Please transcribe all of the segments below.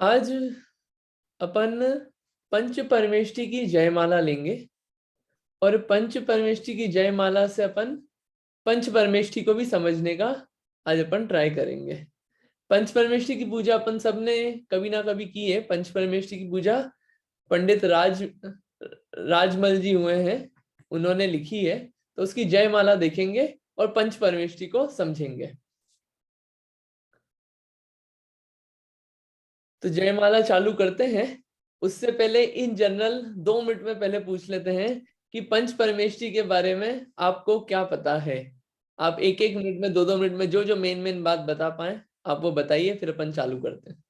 आज अपन पंच परमेष्टि की जयमाला लेंगे और पंच परमेष्टि की जयमाला से अपन पंच परमेष्टि को भी समझने का आज अपन ट्राई करेंगे। पंच परमेष्टि की पूजा अपन सबने कभी ना कभी की है। पंच परमेष्टि की पूजा पंडित राजमल जी हुए हैं, उन्होंने लिखी है। तो उसकी जयमाला देखेंगे और पंच परमेष्टि को समझेंगे। तो जयमाला चालू करते हैं। उससे पहले इन जनरल 2 मिनट में पहले पूछ लेते हैं कि पंच परमेष्टि के बारे में आपको क्या पता है। आप एक एक मिनट में, 2-2 मिनट में जो जो मेन मेन बात बता पाए आप वो बताइए, फिर अपन चालू करते हैं।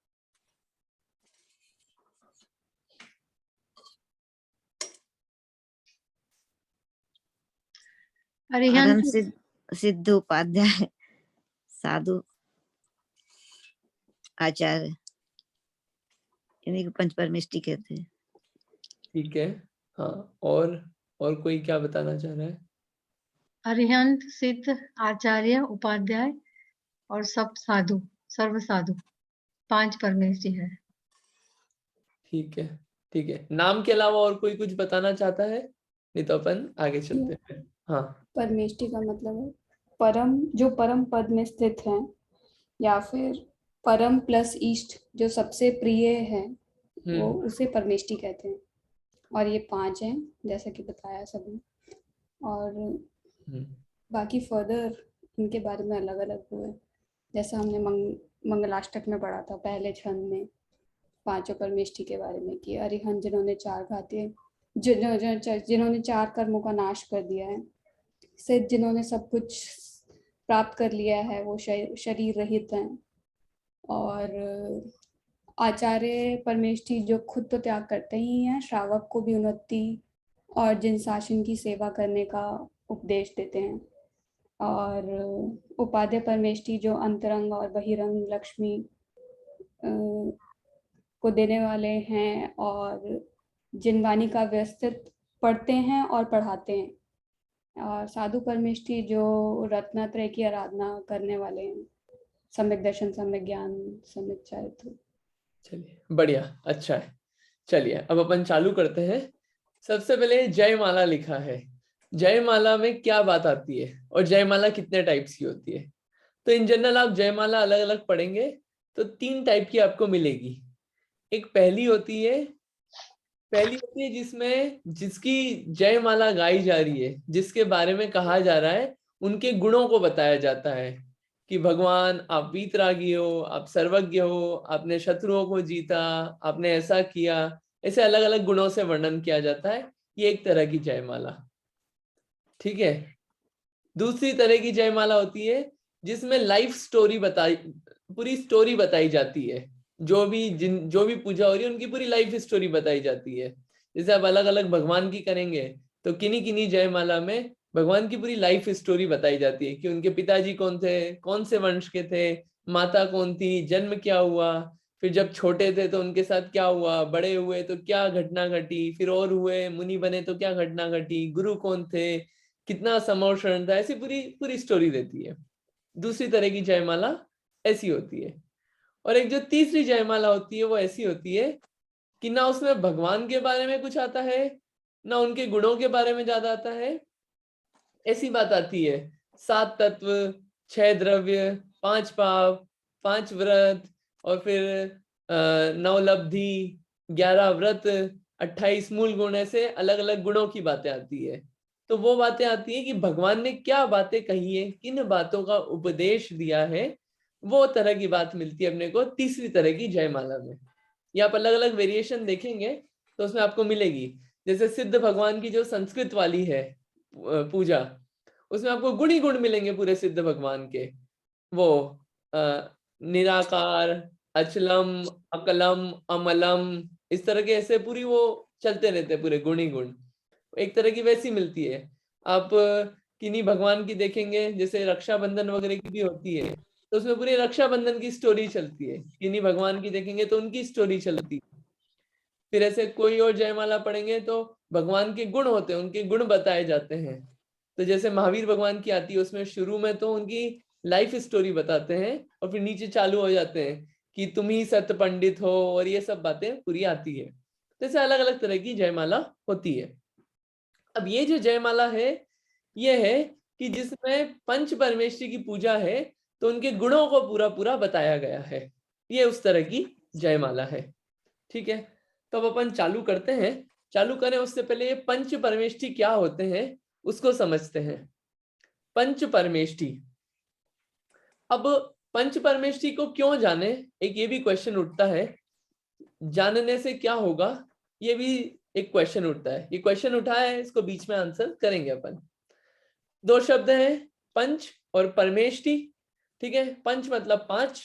परम सिद्ध उपाध्याय साधु आचार्य, इन्हीं को पंच परमेष्टि कहते हैं। ठीक है। हाँ, और कोई क्या बताना चाह रहा है? अरिहंत सिद्ध आचार्य उपाध्याय और सब साधु, सर्व साधु, 5 परमेष्टि है। ठीक है, ठीक है। नाम के अलावा और कोई कुछ बताना चाहता है? नहीं तो अपन आगे चलते हैं। हाँ, परमेष्टि का मतलब है परम, जो परम पद में स्थित है, या फिर परम प्लस इष्ट, जो सबसे प्रिय है, वो उसे परमेष्टि कहते हैं। और ये 5 हैं जैसा कि बताया सभी। और बाकी फर्दर इनके बारे में अलग अलग हुए, जैसा हमने मंगलाष्टक में पढ़ा था पहले छंद में 5 परमेष्टि के बारे में कि अरिहंत जिन्होंने 4 घाते, जिन्होंने 4 कर्मों का नाश कर दिया है, सिद्ध जिन्होंने सब कुछ प्राप्त कर लिया है, वो शरीर रहित हैं। और आचार्य परमेष्टि जो खुद तो त्याग करते ही हैं, श्रावक को भी उन्नति और जिन शासन की सेवा करने का उपदेश देते हैं। और उपाध्याय परमेष्टि जो अंतरंग और बहिरंग लक्ष्मी को देने वाले हैं, और जिन वाणी का व्यवस्थित पढ़ते हैं और पढ़ाते हैं। और साधु परमेष्टि जो रत्नत्रय की आराधना करने वाले हैं, सम्यक दर्शन, सम्यक ज्ञान, सम्यक चरित्र। चलिए, बढ़िया, अच्छा है। चलिए अब अपन चालू करते हैं। सबसे पहले जयमाला लिखा है। जयमाला में क्या बात आती है और जयमाला कितने टाइप्स की होती है? तो इन जनरल आप जयमाला अलग अलग पढ़ेंगे तो 3 टाइप की आपको मिलेगी। एक पहली होती है जिसमें जिसकी जयमाला गाई जा रही है, जिसके बारे में कहा जा रहा है, उनके गुणों को बताया जाता है कि भगवान आप वीतरागी हो, आप सर्वज्ञ हो, आपने शत्रुओं को जीता, आपने ऐसा किया। ऐसे अलग अलग गुणों से वर्णन किया जाता है। ये एक तरह की जयमाला। ठीक है। दूसरी तरह की जयमाला होती है जिसमें लाइफ स्टोरी बताई, पूरी स्टोरी बताई जाती है। जो भी पूजा हो रही है उनकी पूरी लाइफ स्टोरी बताई जाती है। जैसे आप अलग अलग भगवान की करेंगे तो किन्हीं किन्हीं जयमाला में भगवान की पूरी लाइफ स्टोरी बताई जाती है कि उनके पिताजी कौन थे, कौन से वंश के थे, माता कौन थी, जन्म क्या हुआ, फिर जब छोटे थे तो उनके साथ क्या हुआ, बड़े हुए तो क्या घटना घटी, फिर और हुए मुनि बने तो क्या घटना घटी, गुरु कौन थे, कितना समर्षण था। ऐसी पूरी पूरी स्टोरी रहती है। दूसरी तरह की जयमाला ऐसी होती है। और एक जो तीसरी जयमाला होती है वो ऐसी होती है कि ना उसमें भगवान के बारे में कुछ आता है, ना उनके गुणों के बारे में ज्यादा आता है। ऐसी बात आती है 7 तत्व, 6 द्रव्य, 5 पाप, 5 व्रत, और फिर 9 लब्धि, 11 व्रत, 28 मूल गुण, ऐसे अलग अलग गुणों की बातें आती है। तो वो बातें आती है कि भगवान ने क्या बातें कही है, किन बातों का उपदेश दिया है, वो तरह की बात मिलती है अपने को तीसरी तरह की जयमाला में। ये आप अलग अलग वेरिएशन देखेंगे तो उसमें आपको मिलेगी। जैसे सिद्ध भगवान की जो संस्कृत वाली है पूजा, उसमें आपको गुण ही गुण मिलेंगे पूरे सिद्ध भगवान के। वो निराकार, अचलम, अकलम, अमलम, इस तरह के ऐसे पूरी वो चलते रहते हैं पूरे गुण ही गुण। एक तरह की वैसी मिलती है। आप किन्हीं भगवान की देखेंगे, जैसे रक्षाबंधन वगैरह की भी होती है तो उसमें पूरी रक्षाबंधन की स्टोरी चलती है। किन्हीं भगवान की देखेंगे तो उनकी स्टोरी चलती है। फिर ऐसे कोई और जयमाला पढ़ेंगे तो भगवान के गुण होते हैं, उनके गुण बताए जाते हैं। तो जैसे महावीर भगवान की आती है, उसमें शुरू में तो उनकी लाइफ स्टोरी बताते हैं और फिर नीचे चालू हो जाते हैं कि तुम ही सत पंडित हो, और ये सब बातें पूरी आती है। तो ऐसे अलग अलग तरह की जयमाला होती है। अब ये जो जयमाला है ये है कि जिसमें पंच परमेश्वरी की पूजा है, तो उनके गुणों को पूरा पूरा बताया गया है। ये उस तरह की जयमाला है। ठीक है, तो अब अपन चालू करते हैं। चालू करें उससे पहले ये पंच परमेष्ठी क्या होते हैं उसको समझते हैं। पंच परमेष्ठी, अब पंच परमेष्ठी को क्यों जाने, एक ये भी क्वेश्चन उठता है। जानने से क्या होगा, ये भी एक क्वेश्चन उठता है। ये क्वेश्चन उठाया है, इसको बीच में आंसर करेंगे अपन। दो शब्द हैं, पंच और परमेष्ठी। ठीक है, पंच मतलब पांच,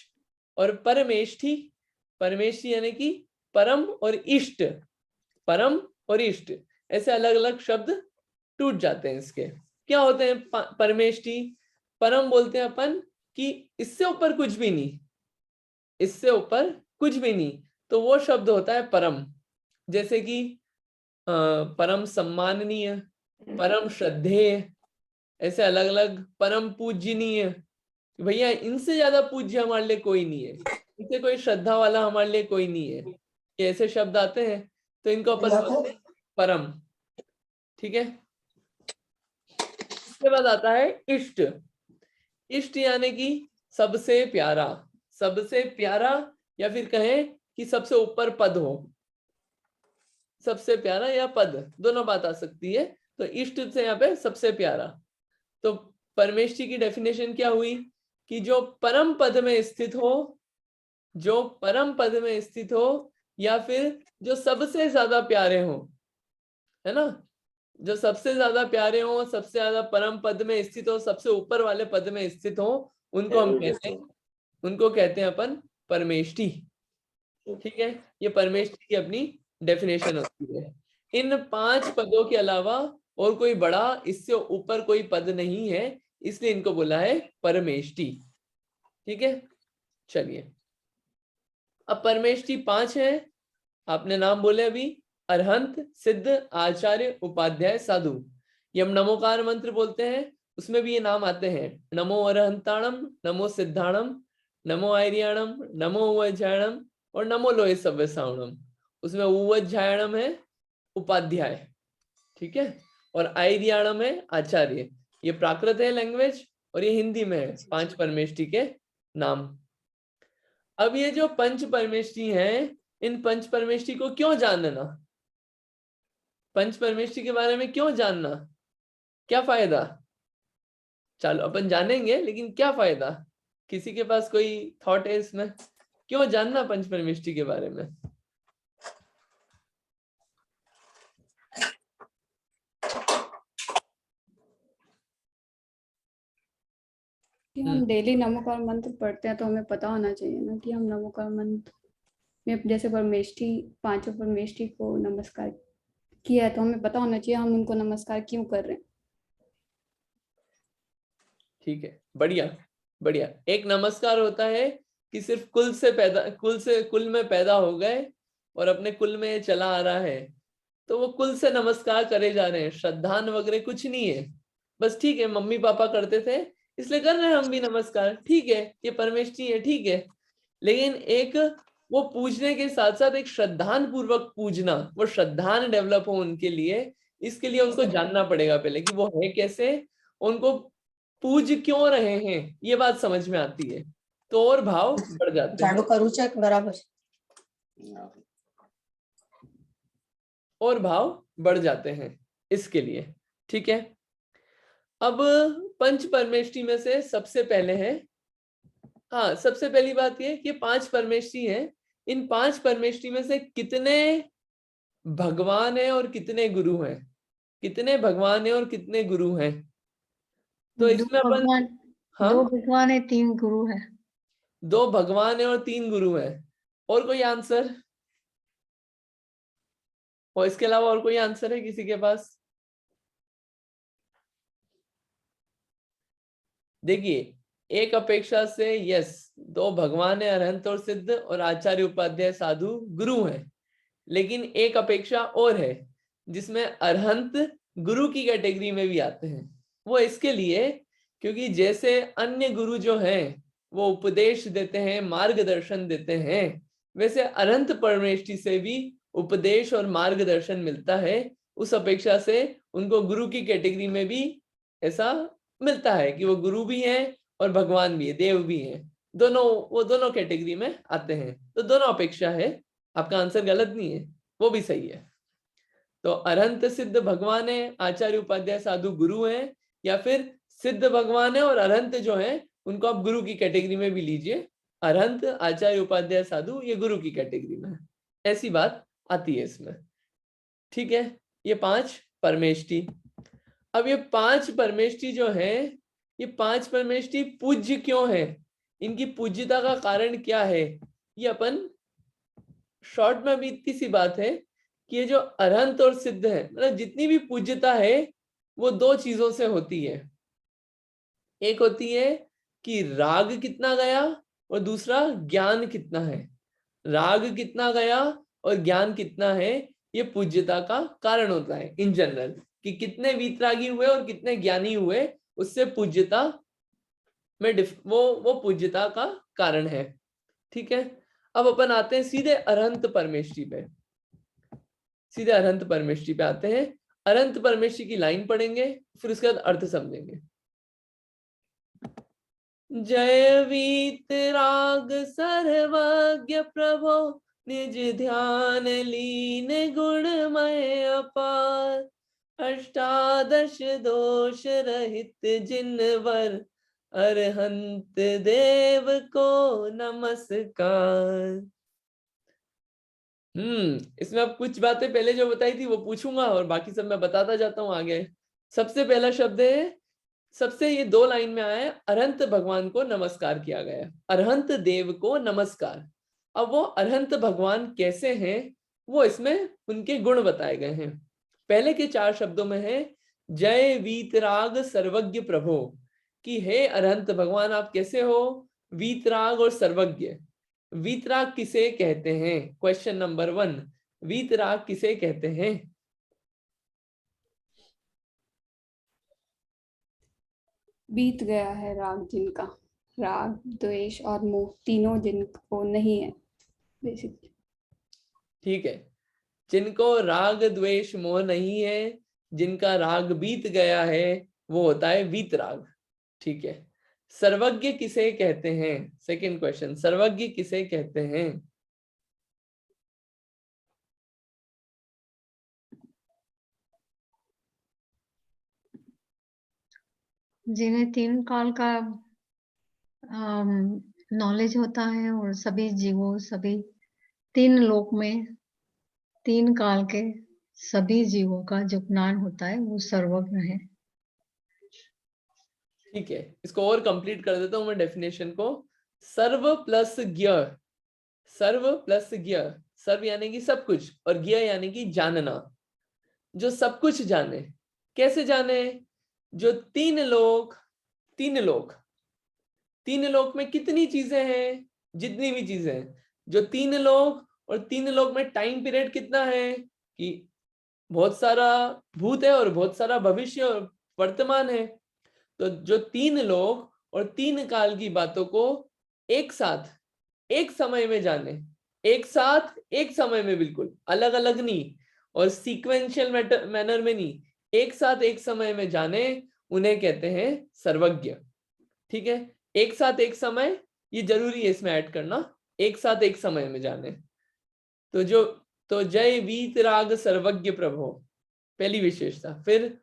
और परमेष्ठी, परमेष्ठी यानी कि परम और इष्ट। परम और इष्ट ऐसे अलग अलग शब्द टूट जाते हैं इसके। क्या होते हैं परमेष्ठी? परम बोलते हैं अपन कि इससे ऊपर कुछ भी नहीं, इससे ऊपर कुछ भी नहीं, तो वो शब्द होता है परम। जैसे कि परम सम्माननीय, परम श्रद्धेय, ऐसे अलग अलग। परम पूजनीय, भैया इनसे ज्यादा पूज्य हमारे लिए कोई नहीं है, इनसे कोई श्रद्धा वाला हमारे लिए कोई नहीं है। ये ऐसे शब्द आते हैं, तो इनको अपन बोलते हैं परम। ठीक है, इसके बाद आता है इष्ट। इष्ट यानी कि सबसे प्यारा, सबसे प्यारा, या फिर कहें कि सबसे ऊपर पद हो। सबसे प्यारा या पद दोनों बात आ सकती है। तो इष्ट से यहाँ पे सबसे प्यारा। तो परमेष्ठी की डेफिनेशन क्या हुई कि जो परम पद में स्थित हो, जो परम पद में स्थित हो, या फिर जो सबसे ज्यादा प्यारे हो, है ना, जो सबसे ज्यादा प्यारे हो, सबसे ज्यादा परम पद में स्थित हो, सबसे ऊपर वाले पद में स्थित हो, उनको हम कहते हैं, उनको कहते हैं अपन परमेष्ठी। ठीक है, ये परमेष्ठी की अपनी डेफिनेशन होती है। इन पांच पदों के अलावा और कोई बड़ा, इससे ऊपर कोई पद नहीं है, इसलिए इनको बोला है परमेष्ठी। ठीक है, चलिए अब परमेष्ठी पांच है, आपने नाम बोले अभी, अरहंत, सिद्ध, आचार्य, उपाध्याय, साधु। ये हम नमोकार मंत्र बोलते हैं, उसमें भी ये नाम आते हैं। नमो अरहंताणम, नमो सिद्धाणम, नमो आर्याणम, नमो उवज्जायणम, और नमो लोहे सव्यसावणम। उसमें उवज्जायणम है उपाध्याय, ठीक है, और आर्याणम है आचार्य। ये प्राकृत है लैंग्वेज, और ये हिंदी में है पांच परमेष्ठी के नाम। अब ये जो पंच परमेष्ठी हैं, इन पंच परमेष्ठी को क्यों जानना, पंच परमेष्ठी के बारे में क्यों जानना, क्या फायदा? चलो अपन जानेंगे, लेकिन क्या फायदा? किसी के पास कोई थॉट है इसमें, क्यों जानना पंच परमेष्ठी के बारे में? कि हम डेली नमोकार मंत्र पढ़ते हैं, तो हमें पता होना चाहिए ना कि हम नमोकार मंत्र में जैसे परमेष्ठी, पांचों परमेष्ठी को नमस्कार किया है, तो हमें पता होना चाहिए हम उनको नमस्कार क्यों कर रहे हैं। ठीक है, बढ़िया बढ़िया। एक नमस्कार होता है कि सिर्फ कुल में पैदा हो गए और अपने कुल में चला आ रहा है, तो वो कुल से नमस्कार करे जा रहे हैं, श्रद्धान वगैरह कुछ नहीं है। बस ठीक है, मम्मी पापा करते थे इसलिए कर रहे हैं हम भी नमस्कार, ठीक है, ये परमेष्ठी है, ठीक है। लेकिन एक वो पूजने के साथ साथ एक श्रद्धान पूर्वक पूजना, वो श्रद्धान डेवलप हो उनके लिए, इसके लिए उनको जानना पड़ेगा पहले कि वो है कैसे, उनको पूज क्यों रहे हैं, ये बात समझ में आती है, तो और भाव बढ़ जाते हैं, और भाव बढ़ जाते हैं इसके लिए। ठीक है, अब पंच परमेष्ठी में से सबसे पहले है, हाँ सबसे पहली बात ये कि पांच परमेष्ठी हैं। इन पांच परमेष्ठी में से कितने भगवान है और कितने गुरु हैं, कितने भगवान है और कितने गुरु हैं? तो इसमें अपन, हाँ, 2 भगवान है, 3 गुरु है। 2 भगवान है और 3 गुरु हैं। और कोई आंसर? और इसके अलावा और कोई आंसर है किसी के पास? देखिए, एक अपेक्षा से यस, 2 भगवान है, अरहंत और सिद्ध, और आचार्य, उपाध्याय, साधु, गुरु है। लेकिन एक अपेक्षा और है जिसमें अरहंत गुरु की कैटेगरी में भी आते हैं। वो इसके लिए क्योंकि जैसे अन्य गुरु जो हैं वो उपदेश देते हैं, मार्गदर्शन देते हैं। वैसे अनंत परमेष्टि से भी उपदेश और मार्गदर्शन मिलता है। उस अपेक्षा से उनको गुरु की कैटेगरी में भी ऐसा मिलता है कि वो गुरु भी हैं और भगवान भी है, देव भी हैं, दोनों, वो दोनों कैटेगरी में आते हैं। तो दोनों अपेक्षा है, आपका आंसर गलत नहीं है, वो भी सही है। तो अरहंत सिद्ध भगवान है, आचार्य उपाध्याय साधु गुरु हैं, या फिर सिद्ध भगवान है और अरहंत जो है उनको आप गुरु की कैटेगरी में भी लीजिए। अरहंत, आचार्य उपाध्याय साधु ये गुरु की कैटेगरी में है, ऐसी बात आती है इसमें। ठीक है, ये 5 परमेष्टि। अब ये 5 परमेष्टि जो है, ये 5 परमेष्टि पूज्य क्यों है, इनकी पूज्यता का कारण क्या है, ये अपन शॉर्ट में भी इतनी सी बात है कि ये जो अरहंत और सिद्ध है, मतलब जितनी भी पूज्यता है वो 2 चीजों से होती है। एक होती है कि राग कितना गया और दूसरा ज्ञान कितना है। राग कितना गया और ज्ञान कितना है, ये पूज्यता का कारण होता है इन जनरल, कि कितने वीतरागी हुए और कितने ज्ञानी हुए, उससे पूज्यता में वो पूज्यता का कारण है। ठीक है, अब अपन आते हैं सीधे अरहंत परमेष्टि पे, सीधे अरहंत परमेष्टि पे आते हैं। अरहंत परमेष्टि की लाइन पढ़ेंगे, फिर उसके बाद अर्थ समझेंगे। जय वीतराग सर्वज्ञ प्रभो, निज ध्यान लीन गुणमय अपार, अष्टादश दोष रहित जिनवर, अरहंत देव को नमस्कार। इसमें अब कुछ बातें पहले जो बताई थी वो पूछूंगा और बाकी सब मैं बताता जाता हूं आगे। सबसे पहला शब्द है, सबसे ये 2 लाइन में आया है, अरहंत भगवान को नमस्कार किया गया, अरहंत देव को नमस्कार। अब वो अरहंत भगवान कैसे हैं, वो इसमें उनके गुण बताए गए हैं। पहले के 4 शब्दों में है जय वीतराग सर्वज्ञ प्रभो, कि हे अरहंत भगवान आप कैसे हो, वीतराग और सर्वज्ञ। वीतराग किसे कहते हैं, क्वेश्चन नंबर 1, वीतराग किसे कहते हैं? बीत गया है राग जिनका, राग द्वेष और मोह तीनों जिनको नहीं है बेसिकली। ठीक है, जिनको राग द्वेष मोह नहीं है, जिनका राग बीत गया है, वो होता है वीतराग। ठीक है, सर्वज्ञ किसे कहते हैं? सेकंड क्वेश्चन, सर्वज्ञ किसे कहते हैं? जिन्हें 3 काल का नॉलेज होता है और सभी जीवों, सभी 3 लोक में 3 काल के सभी जीवों का जो ज्ञान होता है वो सर्वज्ञ है। ठीक है, इसको और कंप्लीट कर देता हूं मैं डेफिनेशन को। सर्व प्लस ज्ञ, सर्व प्लस ज्ञ, सर्व यानी कि सब कुछ और ज्ञ यानी कि जानना, जो सब कुछ जाने। कैसे जाने? जो 3 लोक, 3 लोक, 3 लोक में कितनी चीजें हैं, जितनी भी चीजें हैं, जो 3 लोक, और 3 लोक में टाइम पीरियड कितना है, कि बहुत सारा भूत है और बहुत सारा भविष्य और वर्तमान है। तो जो 3 लोक और 3 काल की बातों को एक साथ एक समय में जाने, एक साथ एक समय में, बिल्कुल अलग अलग नहीं और सीक्वेंशियल मैनर में नहीं, एक साथ एक समय में जाने, उन्हें कहते हैं सर्वज्ञ। ठीक है, एक साथ एक समय, ये जरूरी है इसमें ऐड करना, एक साथ एक समय में जाने। तो जय वीतराग सर्वज्ञ प्रभो, पहली विशेषता। फिर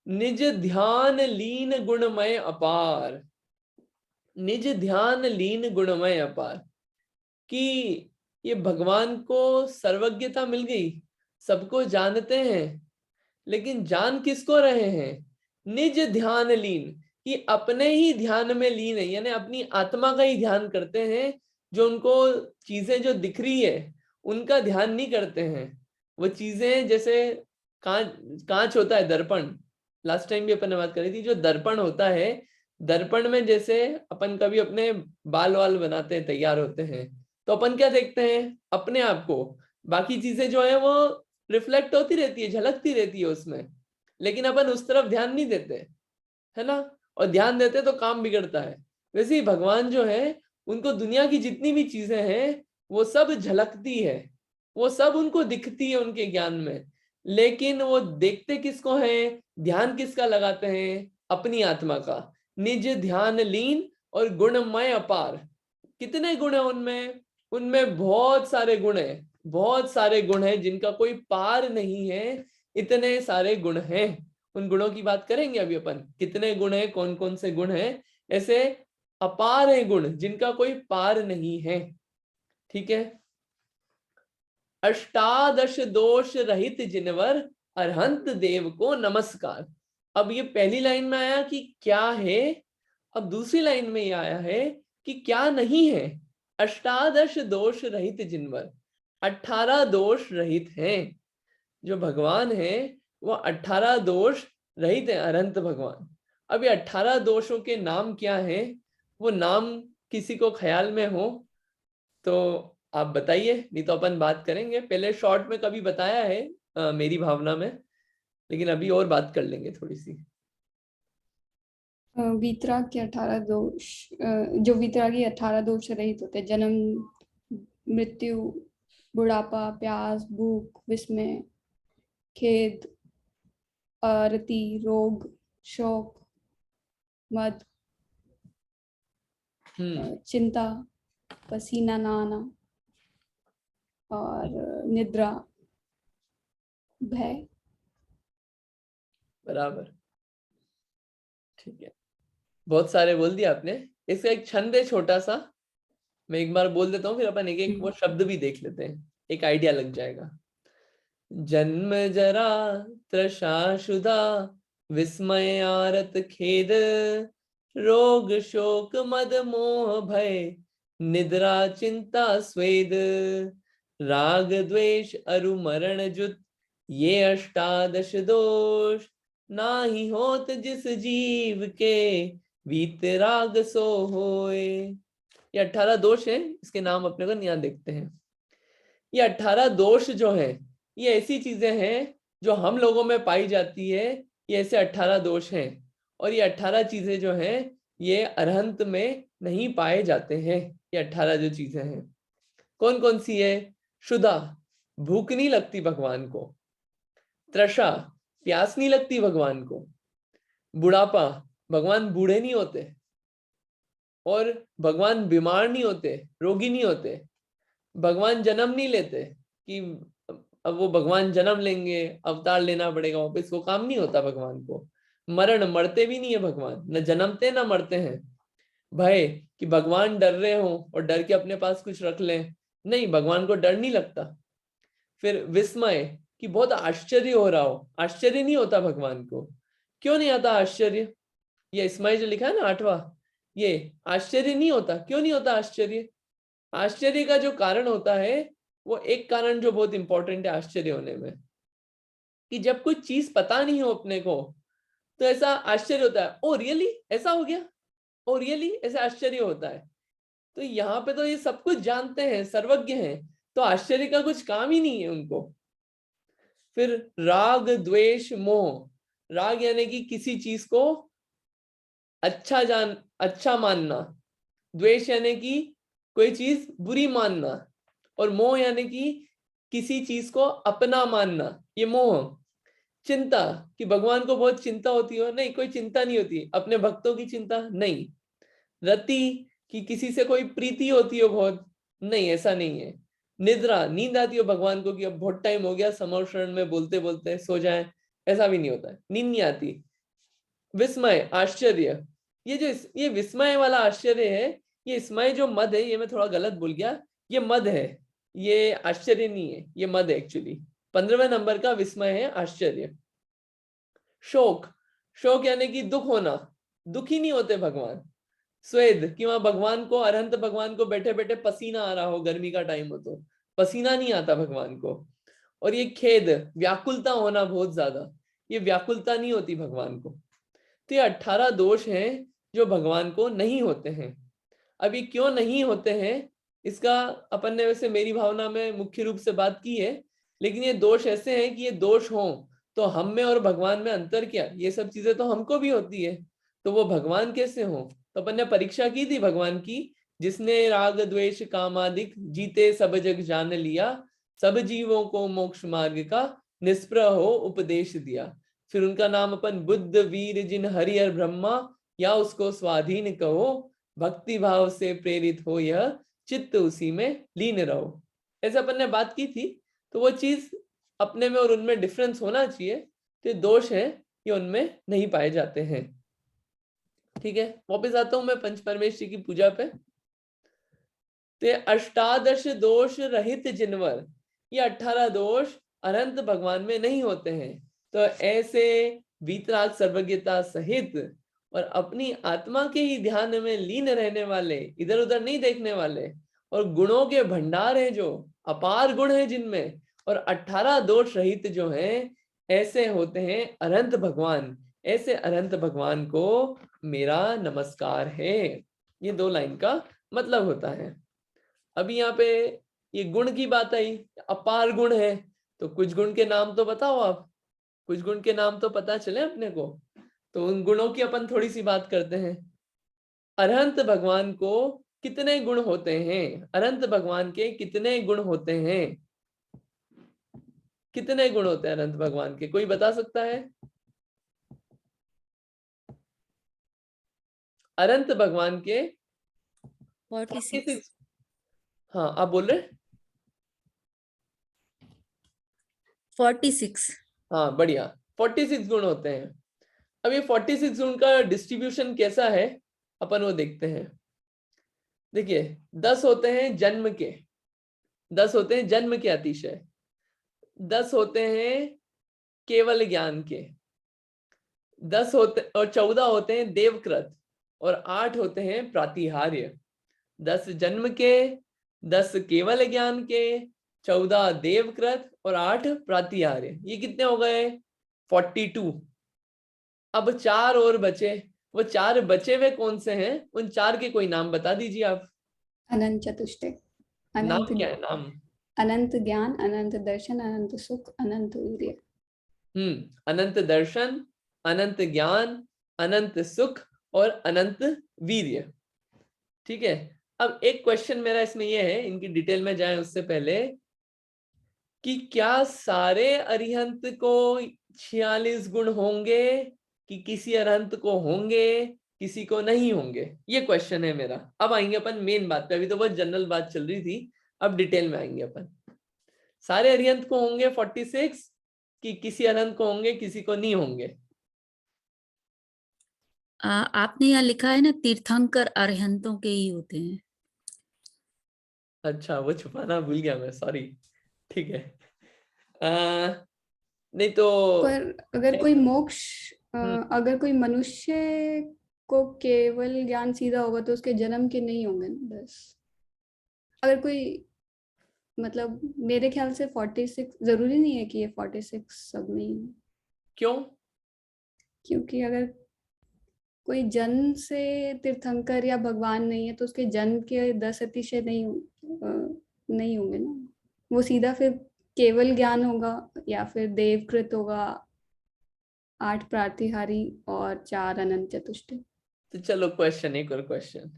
निज ध्यान लीन गुणमय अपार, निज ध्यान लीन गुणमय अपार, कि ये भगवान को सर्वज्ञता मिल गई, सबको जानते हैं, लेकिन जान किसको रहे हैं? निज ध्यान लीन, कि अपने ही ध्यान में लीन है, यानी अपनी आत्मा का ही ध्यान करते हैं। जो उनको चीजें जो दिख रही है उनका ध्यान नहीं करते हैं। वो चीजें जैसे कांच होता है, दर्पण, लास्ट टाइम भी अपन ने बात करी थी, जो दर्पण होता है, दर्पण में जैसे अपन कभी अपने बाल वाल बनाते हैं, तैयार होते हैं, तो अपन क्या देखते हैं? अपने आप को। बाकी चीजें जो है वो रिफ्लेक्ट होती रहती है, झलकती रहती है उसमें, लेकिन अपन उस तरफ ध्यान नहीं देते, है ना? और ध्यान देते तो काम बिगड़ता है। वैसे ही भगवान जो है उनको दुनिया की जितनी भी चीजें हैं वो सब झलकती है, वो सब उनको दिखती है उनके ज्ञान में, लेकिन वो देखते किसको हैं, ध्यान किसका लगाते हैं, अपनी आत्मा का। निज ध्यान लीन और गुणमय अपार। कितने गुण है उनमें? उनमें बहुत सारे गुण हैं, बहुत सारे गुण हैं जिनका कोई पार नहीं है। इतने सारे गुण हैं, उन गुणों की बात करेंगे अभी अपन, कितने गुण हैं, कौन कौन से गुण हैं। ऐसे अपार है गुण जिनका कोई पार नहीं है। ठीक है। अष्टादश दोष रहित जिनवर अरहंत देव को नमस्कार। अब ये पहली लाइन में आया कि क्या है, अब दूसरी लाइन में ये आया है कि क्या नहीं है। अष्टादश दोष रहित जिनवर, 18 दोष रहित हैं। जो भगवान है वो 18 दोष रहित है, अरहंत भगवान। अब ये 18 दोषों के नाम क्या है, वो नाम किसी को ख्याल में हो तो आप बताइए, नहीं तो अपन बात करेंगे। पहले शॉर्ट में कभी बताया है मेरी भावना में, लेकिन अभी और बात कर लेंगे थोड़ी सी। वीतराग के 18 दोष, जो वीतरागी 18 दोष रहित होते हैं, जन्म, मृत्यु, बुढ़ापा, प्यास, भूख, विस्मय, खेद, रति, रोग, शोक, मद, चिंता, पसीना ना आना और निद्रा, भय। बराबर, ठीक है, बहुत सारे बोल दिया आपने। इसका एक छंद है छोटा सा, मैं एक बार बोल देता हूँ, फिर अपन एक एक वो शब्द भी देख लेते हैं, एक आइडिया लग जाएगा। जन्म जरा तृषा शुदा विस्मय आरत खेद, रोग शोक मद मोह भय निद्रा चिंता स्वेद, राग द्वेष अरु मरण जुत ये अष्टादश दोष, ना ही होत जिस जीव के वीतराग सो होए। ये 18 दोष हैं, इसके नाम अपने को यहाँ देखते हैं। ये 18 दोष जो है ये ऐसी चीजें हैं जो हम लोगों में पाई जाती है, ये ऐसे 18 दोष हैं। और ये 18 चीजें जो हैं ये अरहंत में नहीं पाए जाते हैं। ये 18 जो चीजें हैं कौन कौन सी है? शुदा, भूख नहीं लगती भगवान को। तृषा, प्यास नहीं लगती भगवान को। बुढ़ापा, भगवान बूढ़े नहीं होते। और भगवान बीमार नहीं होते, रोगी नहीं होते। भगवान जन्म नहीं लेते कि अब वो भगवान जन्म लेंगे, अवतार लेना पड़ेगा वापस, वो काम नहीं होता भगवान को। मरण, मरते भी नहीं है भगवान, न जन्मते न मरते हैं। भय, कि भगवान डर रहे हो और डर के अपने पास कुछ रख लें, नहीं, भगवान को डर नहीं लगता। फिर विस्मय, कि बहुत आश्चर्य हो रहा हो, आश्चर्य नहीं होता भगवान को। क्यों नहीं आता आश्चर्य? ये इसमय जो लिखा है ना 8वां, ये आश्चर्य नहीं होता। क्यों नहीं होता आश्चर्य? आश्चर्य का जो कारण होता है वो एक कारण जो बहुत इंपॉर्टेंट है आश्चर्य होने में, कि जब कोई चीज पता नहीं हो अपने को तो ऐसा आश्चर्य होता है, ओ रियली ऐसा हो गया, ओ रियली ऐसा आश्चर्य होता है। तो यहाँ पे तो ये सब कुछ जानते हैं, सर्वज्ञ हैं, तो आश्चर्य का कुछ काम ही नहीं है उनको। फिर राग द्वेष मोह, राग यानी कि किसी चीज को अच्छा मानना, द्वेष यानी कि कोई चीज बुरी मानना, और मोह यानी कि किसी चीज को अपना मानना, ये मोह। चिंता, कि भगवान को बहुत चिंता होती हो, नहीं, कोई चिंता नहीं होती। अपने भक्तों की चिंता नहीं। रति, कि किसी से कोई प्रीति होती हो बहुत, नहीं, ऐसा नहीं है। निद्रा, नींद आती हो भगवान को कि अब बहुत टाइम हो गया समर्षण में बोलते बोलते सो जाए, ऐसा भी नहीं होता है, नींद नहीं आती। विस्मय, आश्चर्य, ये विस्मय वाला आश्चर्य है। ये विस्मय जो मद है, ये मैं थोड़ा गलत बोल गया, ये मद है, ये आश्चर्य नहीं है, ये मद है एक्चुअली। 15वें नंबर का विस्मय है आश्चर्य। शोक, शोक यानी कि दुख होना, दुखी नहीं होते भगवान। स्वेद, कि वहां भगवान को, अरहंत भगवान को बैठे बैठे पसीना आ रहा हो, गर्मी का टाइम हो तो पसीना नहीं आता भगवान को। और ये खेद, व्याकुलता होना बहुत ज्यादा, ये व्याकुलता नहीं होती भगवान को। तो ये 18 दोष हैं जो भगवान को नहीं होते हैं। अब ये क्यों नहीं होते हैं इसका अपन ने वैसे मेरी भावना में मुख्य रूप से बात की है, लेकिन ये दोष ऐसे हैं कि ये दोष हों तो हम में और भगवान में अंतर क्या? ये सब चीजें तो हमको भी होती है, तो वो भगवान कैसे हों? तो अपन ने परीक्षा की थी भगवान की, जिसने राग द्वेष कामादिक जीते सब जग जान लिया, सब जीवों को मोक्ष मार्ग का निष्प्रह हो उपदेश दिया। फिर उनका नाम अपन बुद्ध वीर जिन हरिहर ब्रह्मा, या उसको स्वाधीन कहो, भक्ति भाव से प्रेरित हो यह चित्त उसी में लीन रहो। ऐसे अपन ने बात की थी। तो वो चीज अपने में और उनमें डिफरेंस होना चाहिए, तो दोष है ये उनमें नहीं पाए जाते हैं। ठीक है, वापस आता हूं मैं पंच परमेश्वरी की पूजा पे। ते अष्टादश दोष रहित जिनवर, ये 18 दोष अनंत भगवान में नहीं होते हैं। तो ऐसे वीतराग सर्वज्ञता सहित और अपनी आत्मा के ही ध्यान में लीन रहने वाले, इधर उधर नहीं देखने वाले, और गुणों के भंडार है जो अपार गुण है जिनमें, और 18 दोष रहित जो हैं, ऐसे होते हैं अनंत भगवान। ऐसे अनंत भगवान को मेरा नमस्कार है। ये 2 लाइन का मतलब होता है। अभी यहाँ पे ये गुण की बात आई, अपार गुण है, तो कुछ गुण के नाम तो बताओ आप, कुछ गुण के नाम तो पता चले अपने को। तो उन गुणों की अपन थोड़ी सी बात करते हैं। अनंत भगवान को कितने गुण होते हैं? अनंत भगवान के कितने गुण होते हैं? कितने गुण होते हैं अनंत भगवान के? कोई बता सकता है? अनंत भगवान के 46। हाँ, आप बोल रहे? 46। हाँ, बढ़िया, 46 गुण होते हैं। अब ये 46 गुण का डिस्ट्रीब्यूशन कैसा है अपन वो देखते हैं। देखिए, 10 होते हैं जन्म के, 10 होते हैं जन्म के अतिशय, 10 होते हैं केवल ज्ञान के, 10 होते और 14 होते हैं देवकृत, और 8 होते हैं प्रातिहार्य। 10 जन्म के, 10 केवल ज्ञान के, 14 देवकृत और 8 प्रातिहार्य। ये कितने हो गए? 42। अब 4 और बचे। वो 4 बचे हुए कौन से हैं? उन 4 के कोई नाम बता दीजिए आप। अनंत चतुष्टय, नाम अनंत क्या है नाम? अनंत ज्ञान, अनंत दर्शन, अनंत सुख, अनंत वीर्य। अनंत दर्शन, अनंत ज्ञान, अनंत सुख और अनंत वीर्य। ठीक है। अब एक क्वेश्चन मेरा इसमें यह है, इनकी डिटेल में जाएं उससे पहले, कि क्या सारे अरिहंत को 46 गुण होंगे, कि किसी अरिहंत को होंगे, किसी को नहीं होंगे? ये क्वेश्चन है मेरा। अब आएंगे अपन मेन बात पे, अभी तो बहुत जनरल बात चल रही थी, अब डिटेल में आएंगे अपन। सारे अरिहंत को होंगे 46, कि किसी अरिहंत को होंगे, किसी को नहीं होंगे? आपने यहाँ लिखा है ना, तीर्थंकर अरिहंतों के ही होते हैं। अच्छा, वो छुपाना भूल गया मैं, सॉरी। ठीक है। नहीं तो पर अगर कोई मोक्ष, अगर कोई मनुष्य को केवल ज्ञान सीधा होगा तो उसके जन्म के नहीं होंगे ना। बस अगर कोई, मतलब मेरे ख्याल से 46 जरूरी नहीं है कि ये 46 सब में ही हो। क्यों? क्योंकि अगर कोई जन्म से तीर्थंकर या भगवान नहीं है तो उसके जन्म के 10 अतिशय नहीं होंगे ना। वो सीधा फिर केवल ज्ञान होगा, या फिर देवकृत होगा, 8 प्रातिहारी और 4 अनंत चतुष्टय। तो चलो क्वेश्चन, एक और क्वेश्चन।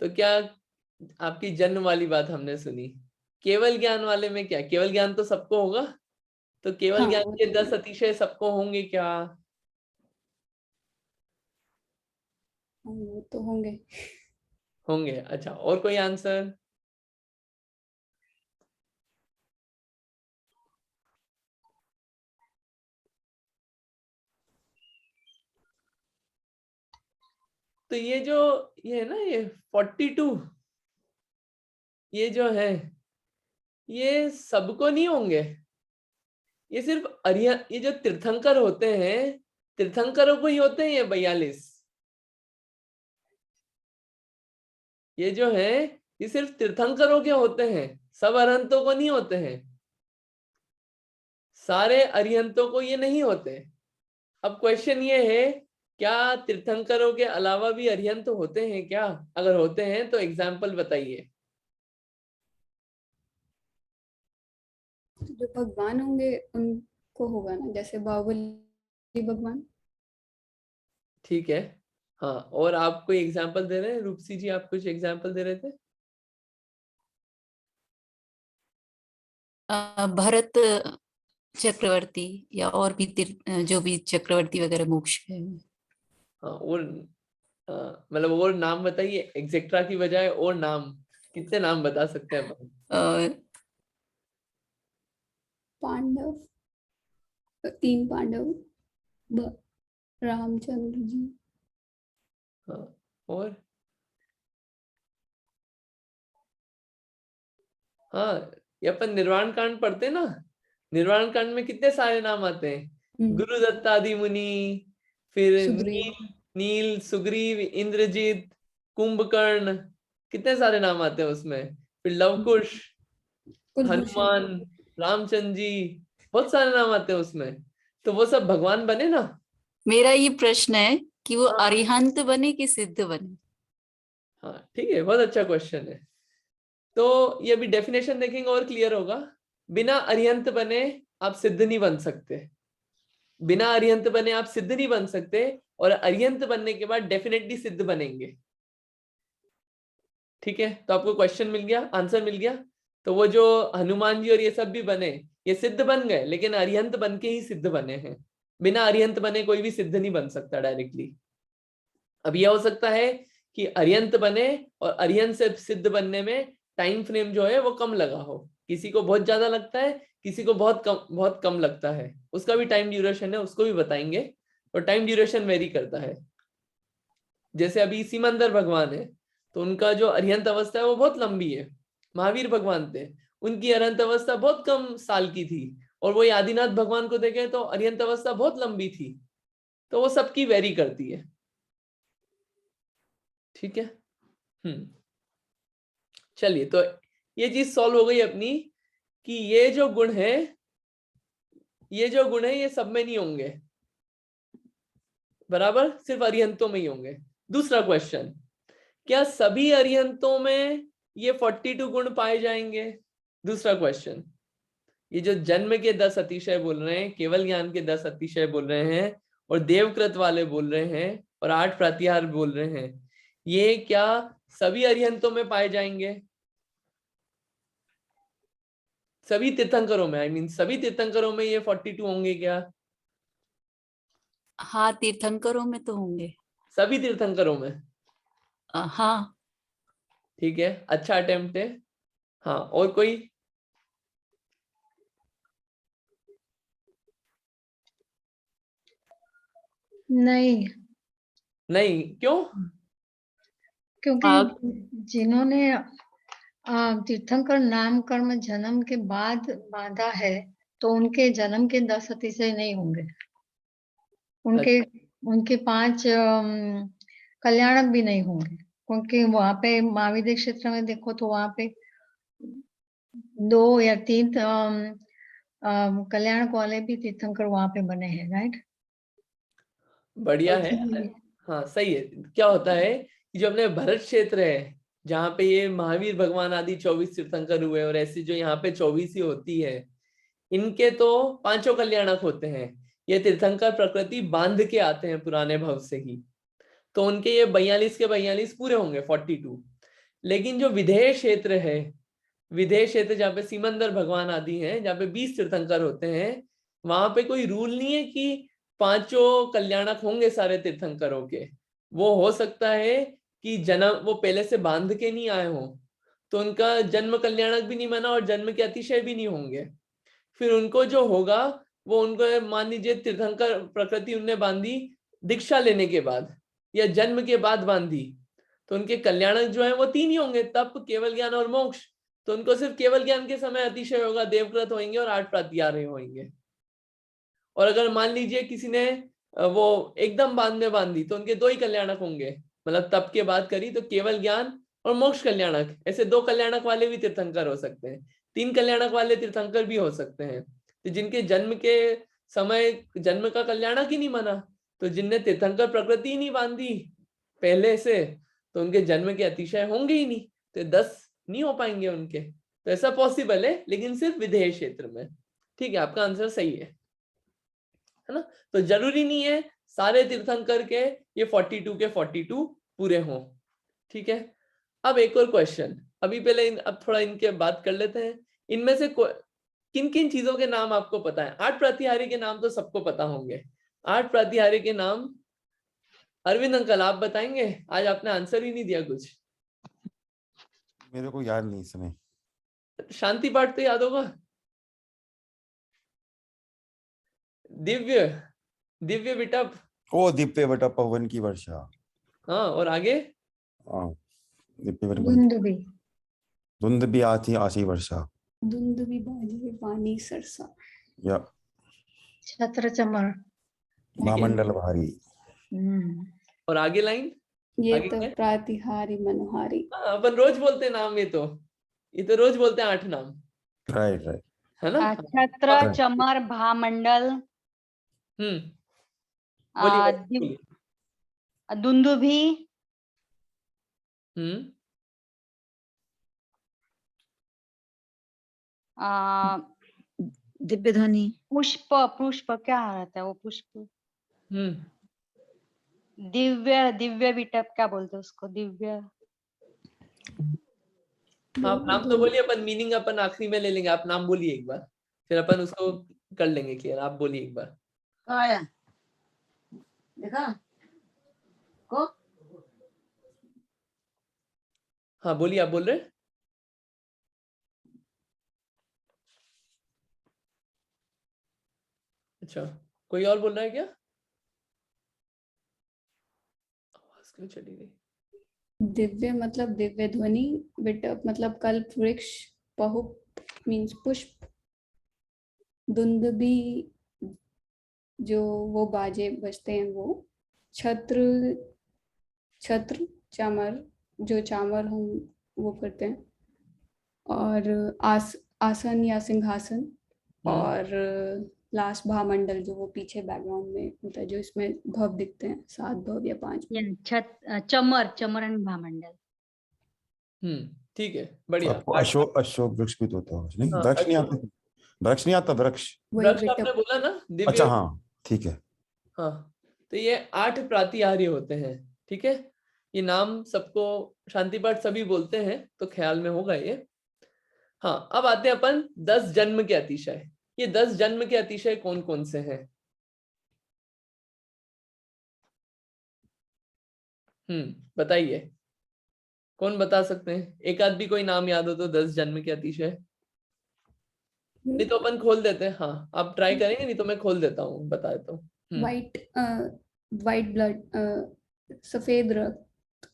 तो क्या आपकी जन्म वाली बात हमने सुनी, केवल ज्ञान वाले में क्या केवल ज्ञान तो सबको होगा? तो केवल हाँ, ज्ञान वो के तो 10 अतिशय सबको होंगे क्या? वो तो होंगे। होंगे। अच्छा, और कोई आंसर? तो ये है ना, ये 42, ये जो है, ये सबको नहीं होंगे। ये सिर्फ ये जो तीर्थंकर होते हैं, तीर्थंकरों को ही होते हैं ये 42। ये जो है, ये सिर्फ तीर्थंकरों के होते हैं, सब अरहंतों को नहीं होते हैं। सारे अरिहंतों को ये नहीं होते। अब क्वेश्चन ये है, क्या तीर्थंकरों के अलावा भी अरिहंत होते हैं क्या? अगर होते हैं तो एग्जाम्पल बताइए। जो भगवान होंगे उनको होगा ना, जैसे बाहुबली भगवान। ठीक है, हाँ, और आप कोई एग्जाम्पल दे रहे हैं? रूपसी जी, आप कुछ एग्जाम्पल दे रहे थे? भरत चक्रवर्ती या और भी जो भी चक्रवर्ती वगैरह मोक्ष है। हाँ, और मतलब और नाम बताइए, एक्सेट्रा की बजाय और नाम, कितने नाम बता सकते हैं अपन? पांडव, 3 पांडव, रामचंद्र जी। हाँ, और हाँ, ये अपन निर्वाण कांड पढ़ते ना, निर्वाण कांड में कितने सारे नाम आते हैं, गुरुदत्तादि मुनि, फिर सुग्रीव, नील, सुग्रीव, इंद्रजीत, कुंभकर्ण, कितने सारे नाम आते हैं उसमें, फिर लवकुश, कुलभूषण। हनुमान, रामचंद्र जी, बहुत सारे नाम आते हैं उसमें। तो वो सब भगवान बने ना। मेरा ये प्रश्न है कि वो हाँ। अरिहंत बने कि सिद्ध बने? हाँ, ठीक है, बहुत अच्छा क्वेश्चन है। तो ये अभी डेफिनेशन देखेंगे और क्लियर होगा। बिना अरिहंत बने आप सिद्ध नहीं बन सकते, बिना अरिहंत बने आप सिद्ध नहीं बन सकते, और अरिहंत बनने के बाद डेफिनेटली सिद्ध बनेंगे। ठीक है, तो आपको क्वेश्चन मिल गया, आंसर मिल गया। तो वो जो हनुमान जी और ये सब भी बने, ये सिद्ध बन गए, लेकिन अरिहंत बन के ही सिद्ध बने हैं। बिना अरिहंत बने कोई भी सिद्ध नहीं बन सकता डायरेक्टली। अब यह हो सकता है कि अरिहंत बने और अरिहंत से सिद्ध बनने में टाइम फ्रेम जो है वो कम लगा हो, किसी को बहुत ज्यादा लगता है, किसी को बहुत कम लगता है, उसका भी टाइम ड्यूरेशन है, उसको भी बताएंगे। और टाइम ड्यूरेशन वेरी करता है। जैसे अभी सिमंदर भगवान है, तो उनका जो अरिहंत अवस्था है वो बहुत लंबी है। महावीर भगवान थे, उनकी अरिहंत अवस्था बहुत कम साल की थी, और वही आदिनाथ भगवान को देखें तो अरिहंत अवस्था बहुत लंबी थी। तो वो सबकी वेरी करती है। ठीक है। चलिए, तो ये चीज सॉल्व हो गई अपनी, कि ये जो गुण है, ये सब में नहीं होंगे, बराबर सिर्फ अरिहंतों में ही होंगे। दूसरा क्वेश्चन, क्या सभी अरिहंतों में ये 42 गुण पाए जाएंगे? दूसरा क्वेश्चन, ये जो जन्म के 10 अतिशय बोल रहे हैं, केवल ज्ञान के 10 अतिशय बोल रहे हैं, और देवकृत वाले बोल रहे हैं, और 8 प्रत्याहार बोल रहे हैं, ये क्या सभी अरिहंतों में पाए जाएंगे? सभी तीर्थंकरों में, आई मीन सभी तीर्थंकरों में ये 42 होंगे क्या? हाँ, तीर्थंकरों में तो होंगे। सभी तीर्थंकरों में? हाँ। ठीक है, अच्छा अटेम्प्ट है। हाँ, और कोई? नहीं, नहीं, क्यों? क्योंकि जिन्होंने तीर्थंकर नाम कर्म जन्म के बाद बांधा है, तो उनके जन्म के 10 अतिशय नहीं होंगे। उनके 5 कल्याणक भी नहीं होंगे, क्योंकि वहां पे महाविद्य क्षेत्र में देखो तो वहां पे 2 या 3 कल्याणक वाले भी तीर्थंकर वहां पे बने हैं, राइट? बढ़िया है। हाँ, सही है। क्या होता है कि जो अपने भरत क्षेत्र है, जहाँ पे ये महावीर भगवान आदि 24 तीर्थंकर हुए, और ऐसी जो यहाँ पे 24 ही होती है, इनके तो 5 कल्याणक होते हैं। ये तीर्थंकर प्रकृति बांध के आते हैं पुराने भव से ही, तो उनके ये 42 के 42 पूरे होंगे, 42। लेकिन जो विधेय क्षेत्र है, विधेय क्षेत्र जहाँ पे सिमंदर भगवान आदि हैं, जहाँ पे 20 तीर्थंकर होते हैं, वहां पे कोई रूल नहीं है कि 5 कल्याणक होंगे सारे तीर्थंकरों के। वो हो सकता है कि जन्म वो पहले से बांध के नहीं आए हों, तो उनका जन्म कल्याणक भी नहीं बना और जन्म के अतिशय भी नहीं होंगे। फिर उनको जो होगा, वो उनको मान लीजिए तीर्थंकर प्रकृति उनने बांधी दीक्षा लेने के बाद या जन्म के बाद बांधी, तो उनके कल्याणक जो है वो 3 ही होंगे, तप, केवल ज्ञान और मोक्ष। तो उनको सिर्फ केवल ज्ञान के समय अतिशय होगा, देवकृत होंगे और 8 प्रत्याहार होंगे। और अगर मान लीजिए किसी ने वो एकदम बाद में बांधी, तो उनके 2 ही कल्याणक होंगे, मतलब तप के बाद करी तो केवल ज्ञान और मोक्ष कल्याणक। ऐसे 2 कल्याणक वाले भी तीर्थंकर हो सकते हैं, 3 कल्याणक वाले तीर्थंकर भी हो सकते हैं। तो जिनके जन्म के समय जन्म का कल्याणक ही नहीं माना, तो जिनने तीर्थंकर प्रकृति ही नहीं बांधी पहले से, तो उनके जन्म के अतिशय होंगे ही नहीं, तो 10 नहीं हो पाएंगे उनके। तो ऐसा पॉसिबल है, लेकिन सिर्फ विधेय क्षेत्र में। ठीक है, आपका आंसर सही है ना? तो जरूरी नहीं है सारे तीर्थंकर के ये 42 के 42 पूरे हों। ठीक है, अब एक और क्वेश्चन, अभी पहले अब थोड़ा इनके बात कर लेते हैं। इनमें से किन किन चीजों के नाम आपको पता है? 8 प्रातिहार्य के नाम तो सबको पता होंगे। 8 प्रातिहार्य के नाम अरविंद अंकल आप बताएंगे? आज आपने आंसर ही नहीं दिया कुछ। मेरे को याद नहीं इस समय। शांति पाठ तो याद होगा। दिव्य, दिव्य विटप। ओ दिव्य बटा पवन की वर्षा। हाँ, और आगे? हाँ, दिव्य बटा धुंधुबी, धुंध भी आती आशी वर्षा। धुंध भी बाजे वाणी सरसा। या छत्र चमर। महामंडल भारी। और आगे लाइन? ये आगे तो क्या? प्रातिहारी मनोहारी। हाँ, अपन रोज बोलते हैं नाम, ये तो रोज बोलते हैं 8 नाम, राइट राइट। है ना? छत्र चमर भामंडल बोलिए बोलिए। दुंदुभी दिव्य ध्वनि, पुष्प, पुष्प क्या रहता है वो पुष्प, दिव्य, दिव्य विटप क्या बोलते हैं उसको, दिव्य। आप नाम तो बोलिए, अपन मीनिंग अपन आखिरी में ले लेंगे। आप नाम बोलिए एक बार, फिर अपन उसको कर लेंगे क्लियर। आप बोलिए एक बार। आया देखा को। हाँ बोलिए, आप बोल रहे हैं? अच्छा, कोई और बोल रहा है क्या? आवाज क्यों चली गई? दिव्य मतलब दिव्य ध्वनि, विटप मतलब कल्प वृक्ष, पहुप मीन्स पुष्प, धुंधुभी जो वो बाजे बजते हैं वो, छत्र, छत्र चामर जो चामर हम वो करते हैं, और आसन या सिंहासन, और लास्ट भामंडल जो वो पीछे बैकग्राउंड में होता है, जो इसमें भव दिखते हैं, 7 भव या 5 भव। चमर, चमर एंड भामंडल। ठीक है, बढ़िया। आपको अशोक, अशोक वृक्ष भी तो होता है नहीं? हाँ, वृक्ष नहीं आता, वृक्ष नहीं आता, वृक्ष। वही वृक्ष विटप। आपने बोला ना, दिव्य। अच्छा हाँ ठीक है। हाँ, तो ये 8 प्रातिहार्य होते हैं। ठीक है, ये नाम सबको शांति पाठ सभी बोलते हैं, तो ख्याल में होगा ये। हाँ, अब आते हैं अपन 10 जन्म के अतिशय। ये 10 जन्म के अतिशय कौन कौन से हैं? बताइए, कौन बता सकते हैं? एक आध भी कोई नाम याद हो तो 10 जन्म के अतिशय। नहीं तो अपन खोल देते हैं। हाँ, आप ट्राई करेंगे? नहीं तो मैं खोल देता हूँ, बता देता हूँ। वाइट ब्लड, सफेद रक्त।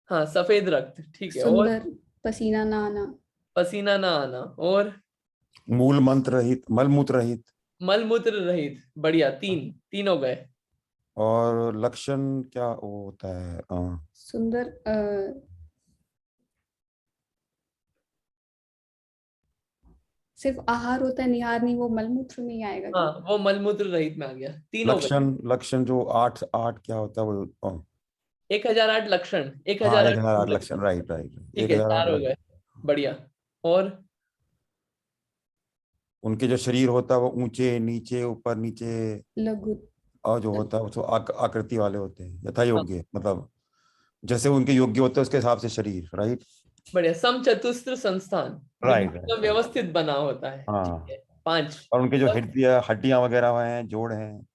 हाँ, सफेद रक्त, ठीक है। और सुंदर, पसीना ना आना। पसीना ना आना। और मूल मंत्र रहित, मलमूत्र रहित। मलमूत्र रहित, बढ़िया। 3 हो गए। और लक्षण क्या वो होता है? सुंदर, सिर्फ आहार होता है, निहार नहीं, वो मलमूत्र में ही आएगा क्या? हाँ, वो मलमूत्र रहित में आ गया। 3 हो गए। लक्षण, लक्षण जो 8 क्या होता है वो? 1008 लक्षण, 1008 1008 लक्षण, राइट राइट। ठीक है, 4 हो गए, बढ़िया। और उनके जो शरीर होता है वो ऊंचे नीचे, ऊपर नीचे, लघु, और जो होता है वो आकृति वाले होते हैं, यथा योग्य, मतलब जैसे उनके योग्य होते हैं उसके हिसाब से शरीर, राइट। बढ़िया, समचतुस्र संस्थान, राइट एकदम व्यवस्थित बना होता है। हाँ। ठीक है, 5। और उनके जो हड्डियां वगैरह हैं, जोड़ हैं,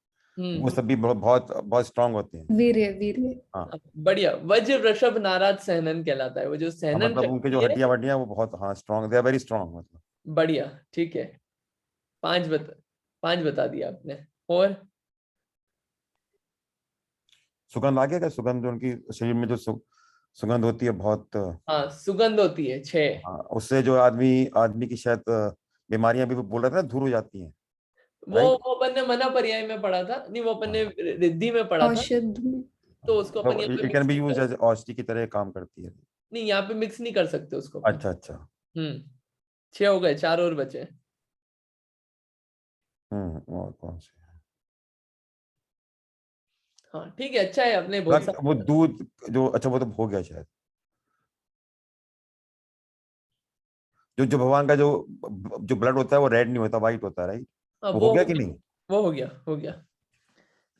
वो सब भी बहुत बहुत स्ट्रांग होते हैं। वीर्य, वीर्य। हाँ, बढ़िया। वज्र वृषभ नाराज सहनन कहलाता है, वो जो सहनन मतलब उनके जो शक्ति है। हड्डियां वड्डियां वो बहुत, हाँ, strong, they are very strong, मतलब। बढ़िया, ठीक है। 5 बता दिया आपने। और सुगंध आ गया क्या? सुगंध जो उनकी शरीर में जो सुगंध होती है बहुत, हाँ, सुगंध होती है 6। हाँ, उससे जो आदमी की शायद बीमारियां भी, वो बोल रहे थे ना, दूर हो जाती हैं, वो राइट। अपन ने मना पर्याय में पढ़ा था, नहीं वो अपन ने रिद्धि में पढ़ा था, औषध में। तो उसको अपन यहाँ पे इट कैन मिक्स बी नहीं यूज्ड कर। एज औषधि की तरह काम करती है। नहीं, यहाँ पे मिक्स नहीं कर सकते उसको अपन। अच्छा अच्छा। 6 हो गए, 4 और बचे। और कौन से? हाँ, ठीक है, अच्छा है, अपने बहुत सारे। वो दूध जो, अच्छा वो तो हो गया शायद। जो भगवान का जो ब्लड होता है वो रेड नहीं होता, व्हाइट होता है, राइट। हाँ, वो हो गया कि नहीं? वो हो गया, हो गया।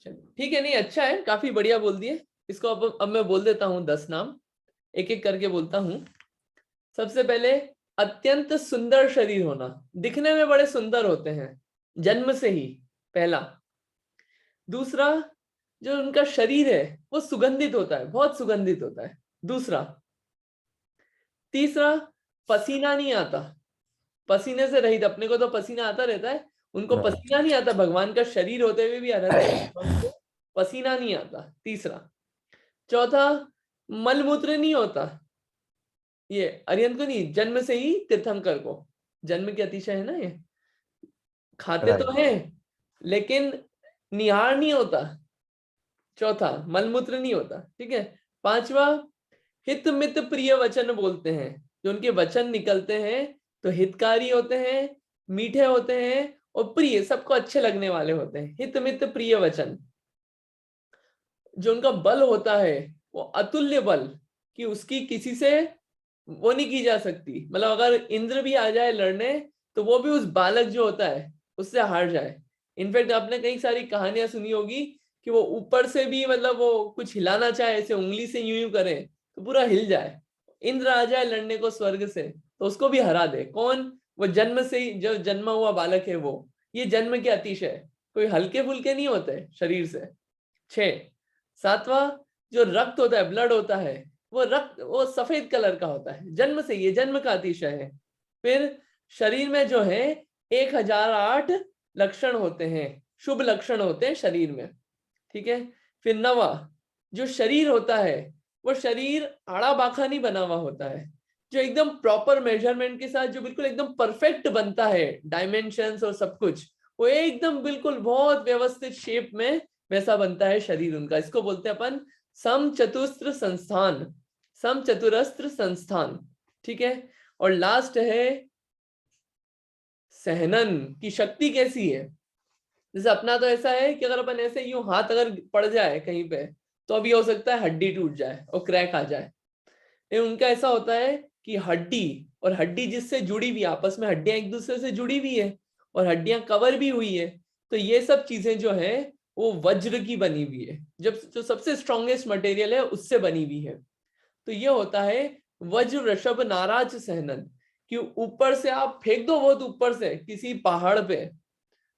ठीक है, नहीं अच्छा है, काफी बढ़िया बोल दिए इसको। अब मैं बोल देता हूँ 10 नाम, एक एक करके बोलता हूँ। सबसे पहले अत्यंत सुंदर शरीर होना, दिखने में बड़े सुंदर होते हैं जन्म से ही, पहला। दूसरा, जो उनका शरीर है वो सुगंधित होता है, बहुत सुगंधित होता है, दूसरा। तीसरा, पसीना नहीं आता, पसीने से रहित, अपने को तो पसीना आता रहता है, उनको Right. पसीना नहीं आता, भगवान का शरीर होते हुए भी उनको पसीना नहीं आता, तीसरा। चौथा, मलमूत्र नहीं होता, ये अरिहंत को नहीं, जन्म से ही तीर्थंकर को, जन्म के अतिशय है ना ये, खाते तो Right. हैं लेकिन निहार नहीं होता, चौथा मलमूत्र नहीं होता, ठीक है। पांचवा, हित मित प्रिय वचन बोलते हैं, जो उनके वचन निकलते हैं तो हितकारी होते हैं, मीठे होते हैं और प्रिय, सबको अच्छे लगने वाले होते हैं, हित मित प्रिय वचन। जो उनका बल होता है वो अतुल्य बल, कि उसकी किसी से वो नहीं की जा सकती, मतलब अगर इंद्र भी आ जाए लड़ने तो वो भी उस बालक जो होता है उससे हार जाए। इनफैक्ट आपने कई सारी कहानियां सुनी होगी कि वो ऊपर से भी, मतलब वो कुछ हिलाना चाहे ऐसे उंगली से यूं यूं करे तो पूरा हिल जाए, इंद्र आ जाए लड़ने को स्वर्ग से तो उसको भी हरा दे। कौन? वो जन्म से ही जो जन्मा हुआ बालक है वो। ये जन्म के अतिशय, कोई हल्के फुल्के नहीं होते शरीर से। 6। सातवां, जो रक्त होता है, ब्लड होता है, वो रक्त वो सफेद कलर का होता है, जन्म से, ये जन्म का अतिशय है। फिर शरीर में जो है 1008 लक्षण होते हैं, शुभ लक्षण होते हैं शरीर में, ठीक है। फिर 9वां, जो शरीर होता है वो शरीर आड़ा बाखा नहीं बना हुआ होता है, जो एकदम प्रॉपर मेजरमेंट के साथ जो बिल्कुल एकदम परफेक्ट बनता है, डायमेंशंस और सब कुछ, वो एकदम बिल्कुल बहुत व्यवस्थित शेप में वैसा बनता है शरीर उनका। इसको बोलते हैं अपन समचतुस्त्र संस्थान, समचतुरस्त्र संस्थान, ठीक है। और लास्ट है सहनन की शक्ति कैसी है। जैसे अपना तो ऐसा है कि अगर अपन ऐसे यूं हाथ अगर पड़ जाए कहीं पे तो अभी हो सकता है हड्डी टूट जाए और क्रैक आ जाए, लेकिन उनका ऐसा होता है कि हड्डी और हड्डी जिससे जुड़ी हुई, आपस में हड्डियां एक दूसरे से जुड़ी हुई है और हड्डियां कवर भी हुई है, तो ये सब चीजें जो है वो वज्र की बनी हुई है, जब जो सबसे स्ट्रॉन्गेस्ट मटेरियल है उससे बनी हुई है। तो ये होता है वज्र वृषभ नाराज सहनन, कि ऊपर से आप फेंक दो, बहुत ऊपर से किसी पहाड़ पे,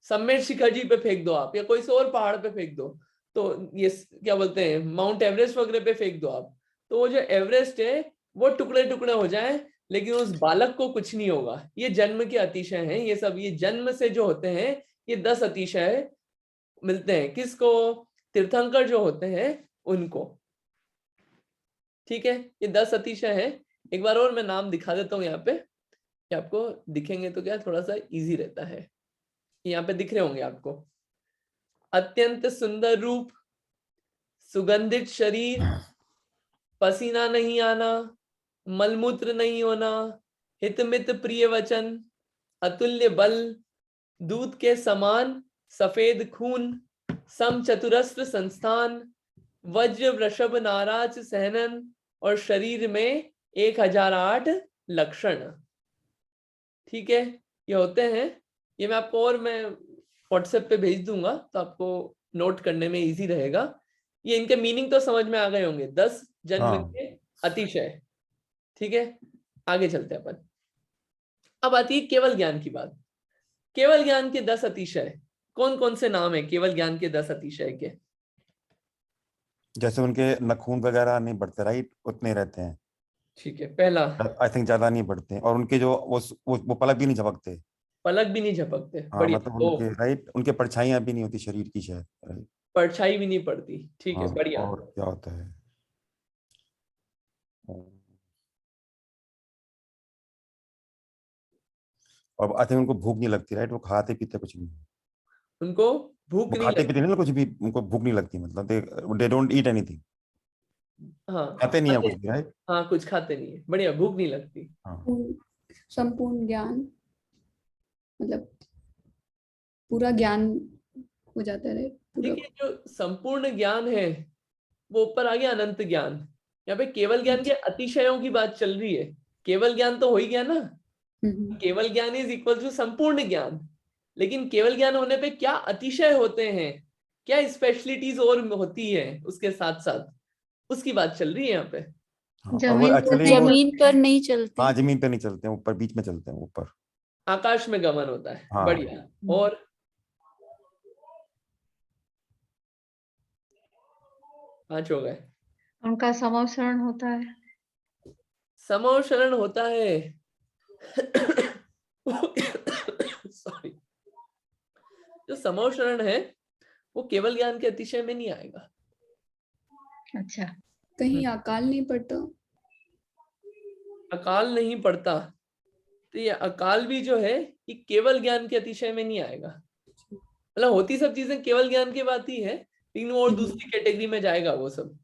सम्मेट शिखर जी पे फेंक दो आप, या कोई से और पहाड़ पे फेंक दो, तो ये क्या बोलते हैं माउंट एवरेस्ट वगैरह पे फेंक दो आप, तो वो जो एवरेस्ट है वो टुकड़े टुकड़े हो जाए, लेकिन उस बालक को कुछ नहीं होगा। ये जन्म के अतिशय हैं ये सब, ये जन्म से जो होते हैं ये 10 अतिशय मिलते हैं किसको? तीर्थंकर जो होते हैं उनको, ठीक है। ये 10 अतिशय है। एक बार और मैं नाम दिखा देता हूँ यहाँ पे, कि आपको दिखेंगे तो क्या थोड़ा सा इजी रहता है। यहाँ पे दिख रहे होंगे आपको। अत्यंत सुंदर रूप, सुगंधित शरीर, पसीना नहीं आना, मलमूत्र नहीं होना, हितमित प्रिय वचन, अतुल्य बल, दूध के समान सफेद खून, समचतुरस्त्र संस्थान, वज्र वृषभ नाराज सहनन, और शरीर में 1008 लक्षण, ठीक है। ये होते हैं, ये मैं आपको और मैं व्हाट्सएप पे भेज दूंगा तो आपको नोट करने में इजी रहेगा। ये इनके मीनिंग तो समझ में आ गए होंगे, 10 जन्म के अतिशय, ठीक है। आगे चलते हैं अपन। अब आती है केवल ज्ञान की बात। केवल ज्ञान के 10 अतिशय कौन कौन से नाम है केवल ज्ञान के 10 अतिशय के? जैसे उनके नखून वगैरह नहीं बढ़ते, राइट, उतने रहते हैं, ठीक है। पहला, आई थिंक ज्यादा नहीं बढ़ते, और उनके जो वो पलक भी नहीं झपकते। पलक भी नहीं झपकते, हाँ, बढ़िया। मतलब दो, उनके, राइट, उनके परछाइयां भी नहीं होती शरीर की शायद, राइट। परछाई भी नहीं पड़ती, ठीक है, हाँ, बढ़िया। और क्या होता है? और आई थिंक उनको भूख नहीं लगती, राइट, वो खाते पीते कुछ नहीं, उनको भूख वो नहीं खाते लगती। पीते नहीं ना कुछ भी, उनको भूख नहीं लगती, मतलब दे डोंट ईट एनीथिंग, हाँ, खाते नहीं है खाते, कुछ भी, राइट। हाँ कुछ खाते नहीं है, बढ़िया, भूख नहीं लगती। हाँ, संपूर्ण ज्ञान, मतलब पूरा ज्ञान हो जाता है, पूरा। ठीक है, जो संपूर्ण ज्ञान है वो ऊपर आ गया अनंत ज्ञान। यहाँ पे केवल ज्ञान के अतिशयों की बात चल रही है। केवल ज्ञान तो हो ही गया ना, केवल ज्ञान इज इक्वल टू संपूर्ण ज्ञान, लेकिन केवल ज्ञान होने पे क्या अतिशय होते हैं क्या स्पेशलिटीज और होती है उसके साथ साथ, उसकी बात चल रही है यहाँ पे। हाँ, और वो जमीन पर एक्चुअली नहीं वो जमीन पर नहीं चलते। हाँ जमीन पे नहीं चलते हैं, ऊपर बीच में चलते हैं ऊपर। आकाश में गमन होता है। हाँ। बढ़िया। और 5 हो गए। उनका समवसरण होता है। समवसरण होता है। सॉरी। जो समवसरण है वो केवल ज्ञान के अतिशय में नहीं आएगा। अच्छा, कहीं अकाल नहीं पड़ता। अकाल नहीं पड़ता, तो ये अकाल भी जो है ये केवल ज्ञान के अतिशय में नहीं आएगा। मतलब होती सब चीजें केवल ज्ञान की बात ही है, लेकिन वो और दूसरी कैटेगरी में जाएगा वो सब।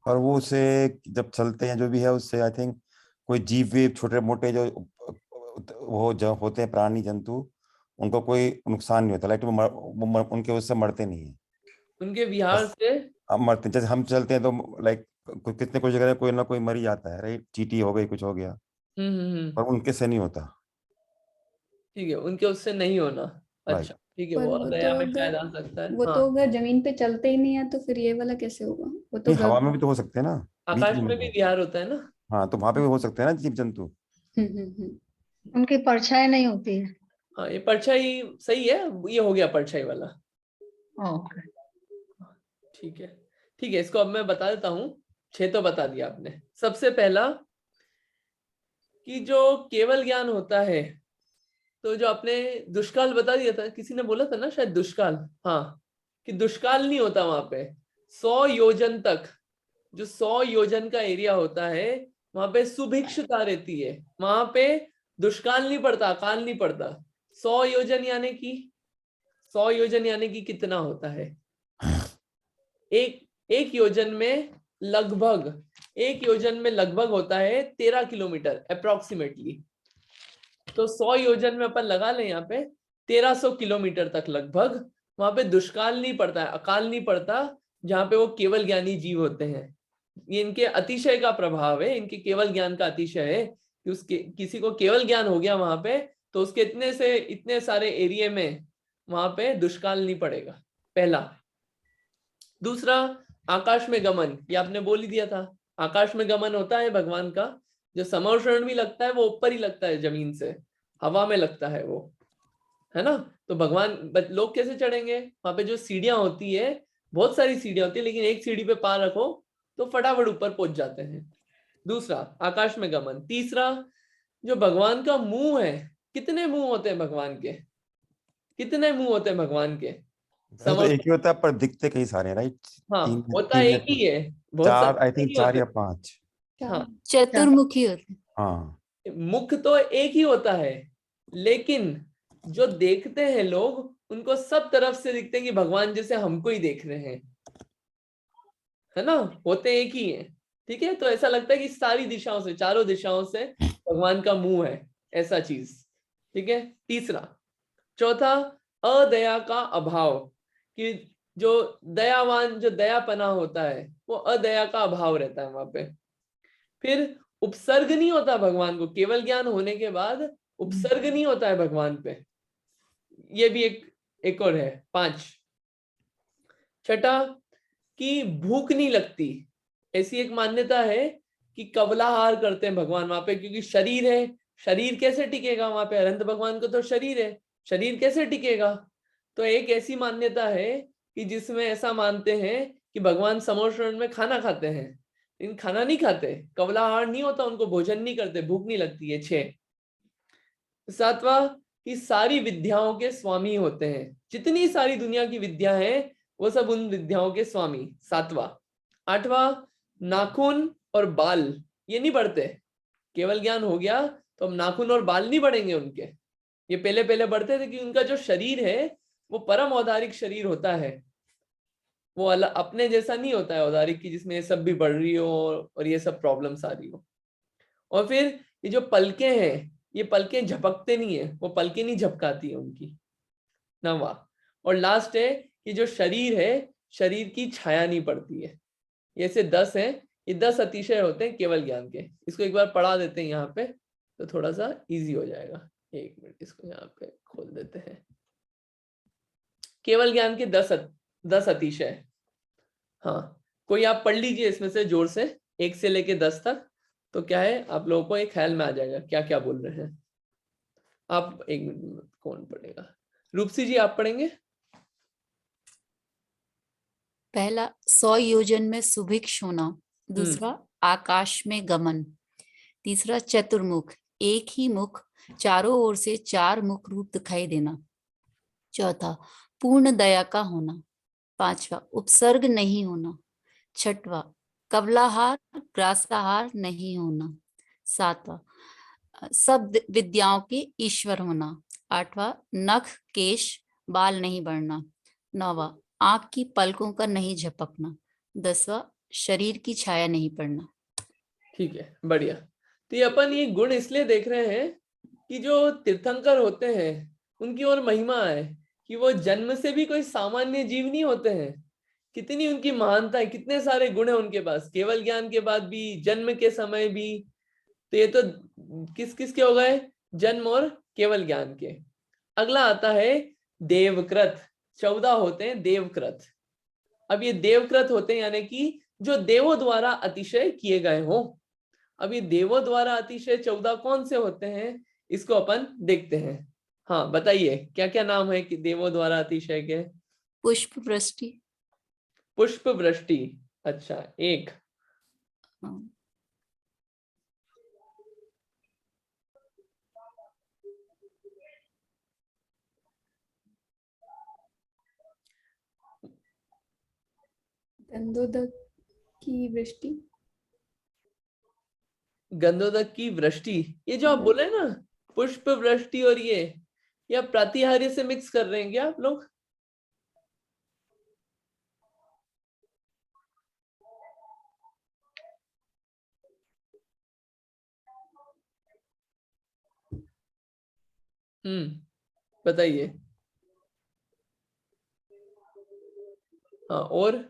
और वो उससे जब चलते हैं जो भी है उससे आई थिंक कोई जीव वीव छोटे मोटे जो वो जो होते हैं प्राणी जंतु, उनको कोई नुकसान नहीं होता। लाइक उनके उससे मरते नहीं है। उनके विहार बस से। हम मरते हैं, जैसे हम चलते हैं तो लाइक कितने कुछ जगह कोई ना कोई मर ही जाता है, राइट? चींटी हो गई, कुछ हो गया, पर उनके से नहीं होता। ठीक है, उनके उससे नहीं होना। राइट। अच्छा ठीक है, पर वो वो दया तो में अगर शायद आ सकता है। वो हाँ, तो अगर जमीन पे चलते ही नहीं है तो फिर ये वाला कैसे होगा? वो तो नहीं, हवा में भी तो हो सकते हैं ना, बीच आकाश में में भी हो। विहार होता है ना। हाँ, तो वहां पे भी हो सकते हैं ना जीव जंतु। हम्म। उनकी परछाई नहीं होती है। हाँ, ये परछाई सही है, ये हो गया परछाई वाला। ओके। ठीक है। ठीक है, इसको अब मैं बता देता हूँ। 6 तो बता दिया आपने। सबसे पहला कि जो केवल ज्ञान होता है, तो जो आपने दुष्काल बता दिया था, किसी ने बोला था ना शायद दुष्काल, हाँ, कि दुष्काल नहीं होता वहां पे। 100 योजन तक, जो 100 योजन का एरिया होता है, वहां पे सुभिक्षता रहती है। वहां पे दुष्काल नहीं पड़ता, अकाल नहीं पड़ता। 100 योजन यानी कि 100 योजन यानी कि कितना होता है? एक योजन में लगभग, एक योजन में लगभग होता है 13 किलोमीटर अप्रोक्सीमेटली। तो 100 योजन में अपन लगा लें यहाँ पे 1300 किलोमीटर तक लगभग, वहां पे दुष्काल नहीं पड़ता है, अकाल नहीं पड़ता, जहाँ पे वो केवल ज्ञानी जीव होते हैं। ये इनके अतिशय का प्रभाव है, इनके केवल ज्ञान का अतिशय है कि उसके किसी को केवल ज्ञान हो गया वहां पे, तो उसके इतने सारे एरिया में वहां पे दुष्काल नहीं पड़ेगा। पहला। दूसरा, आकाश में गमन, ये आपने बोल ही दिया था। आकाश में गमन होता है भगवान का। जो समवसरण भी लगता है वो ऊपर ही लगता है, जमीन से हवा में लगता है वो, है ना। तो भगवान लोग कैसे चढ़ेंगे? वहां पे जो सीढ़ियां होती है, बहुत सारी सीढ़ियां होती है, लेकिन एक सीढ़ी पे पार रखो तो फटाफट ऊपर पहुंच जाते हैं। दूसरा, आकाश में गमन। तीसरा, जो भगवान का मुंह है, कितने मुंह होते हैं भगवान के? कितने मुंह होते हैं भगवान के? वैसे तो एक ही होता है पर दिखते कई सारे, राइट? हाँ, तीन होता तीन या एक ही है, बहुत चार, आई सारे एक थिंक ही 4 होते या हैं। 5। हाँ, चतुर्मुखी होते हैं। हाँ। मुख तो एक ही होता है, लेकिन जो देखते हैं लोग, उनको सब तरफ से दिखते हैं कि भगवान जैसे हमको ही देख रहे हैं, है ना। होते एक ही है। ठीक है, तो ऐसा लगता है कि सारी दिशाओं से, चारों दिशाओं से भगवान का मुंह है, ऐसा चीज। ठीक है। तीसरा। चौथा, अदया का अभाव, कि जो दयावान, जो दयापना होता है, वो अदया का अभाव रहता है वहां पे। फिर उपसर्ग नहीं होता भगवान को, केवल ज्ञान होने के बाद उपसर्ग नहीं होता है भगवान पे। ये भी एक और है। 5। छठा, कि भूख नहीं लगती। ऐसी एक मान्यता है कि कवलाहार करते हैं भगवान वहां पे, क्योंकि शरीर है। शरीर कैसे टिकेगा वहां पे? अनंत भगवान को तो शरीर है, शरीर कैसे टिकेगा? तो एक ऐसी मान्यता है कि जिसमें ऐसा मानते हैं कि भगवान समोषण में खाना खाते हैं, लेकिन खाना नहीं खाते, कवलाहार नहीं होता उनको, भोजन नहीं करते, भूख नहीं लगती है। 6। 7वां, कि सारी विद्याओं के स्वामी होते हैं। जितनी सारी दुनिया की विद्या है, वो सब उन विद्याओं के स्वामी। 7वां। 8वां, नाखून और बाल ये नहीं बढ़ते। केवल ज्ञान हो गया तो हम नाखून और बाल नहीं बढ़ेंगे उनके। ये पहले पहले बढ़ते थे कि उनका जो शरीर है वो परम औदारिक शरीर होता है, वो अलग अपने जैसा नहीं होता है औदारिक की, जिसमें ये सब भी बढ़ रही हो और ये सब प्रॉब्लम्स आ रही हो। और फिर ये जो पलकें हैं, ये पलकें झपकते नहीं है, वो पलकें नहीं झपकाती है उनकी। 9वां और लास्ट है कि जो शरीर है, शरीर की छाया नहीं पड़ती है। ये से 10 है। ये 10 अतिशय होते हैं केवल ज्ञान के। इसको एक बार पढ़ा देते हैं यहाँ पे, तो थोड़ा सा इजी हो जाएगा। एक मिनट, इसको यहाँ पे खोल देते हैं। केवल ज्ञान के 10 अतिशय। हाँ, कोई आप पढ़ लीजिए इसमें से जोर से, 1 से लेके 10 तक, तो क्या है आप लोगों को एक ख्याल में आ जाएगा क्या क्या बोल रहे हैं। आप एक मिनट, कौन पढ़ेगा? रूपसी जी आप पढ़ेंगे? पहला 100 योजन में सुभिक्ष होना, दूसरा आकाश में गमन, तीसरा चतुर्मुख, एक ही मुख चारों ओर से 4 मुख रूप दिखाई देना, चौथा पूर्ण दया का होना, पांचवा उपसर्ग नहीं होना, छठवा कवलाहार ग्रासाहार नहीं होना, सातवां सब विद्याओं के ईश्वर होना, आठवां नख केश बाल नहीं बढ़ना, नौवां आंख की पलकों का नहीं झपकना, 10वां शरीर की छाया नहीं पड़ना। ठीक है, बढ़िया। तो ये अपन ये गुण इसलिए देख रहे हैं कि जो तीर्थंकर होते हैं उनकी और महिमा है कि वो जन्म से भी कोई सामान्य जीव नहीं होते हैं। कितनी उनकी महानता है, कितने सारे गुण है उनके पास, केवल ज्ञान के बाद भी, जन्म के समय भी। तो ये तो किस किस के हो गए? जन्म और केवल ज्ञान के। अगला आता है देवकृत। 14 होते हैं देवकृत। अब ये देवकृत होते हैं यानी कि जो देवों द्वारा अतिशय किए गए हो। अब ये देवों द्वारा अतिशय 14 कौन से होते हैं, इसको अपन देखते हैं। हाँ बताइए, क्या क्या नाम है कि देवों द्वारा अतिशय के? पुष्प वृष्टि। पुष्प वृष्टि, अच्छा एक। गंधोदक की वृष्टि। गंधोदक की वृष्टि, ये जो आप बोले ना पुष्प वृष्टि, और ये या प्रातिहार्य से मिक्स कर रहे हैं क्या आप लोग? बताइए। हाँ और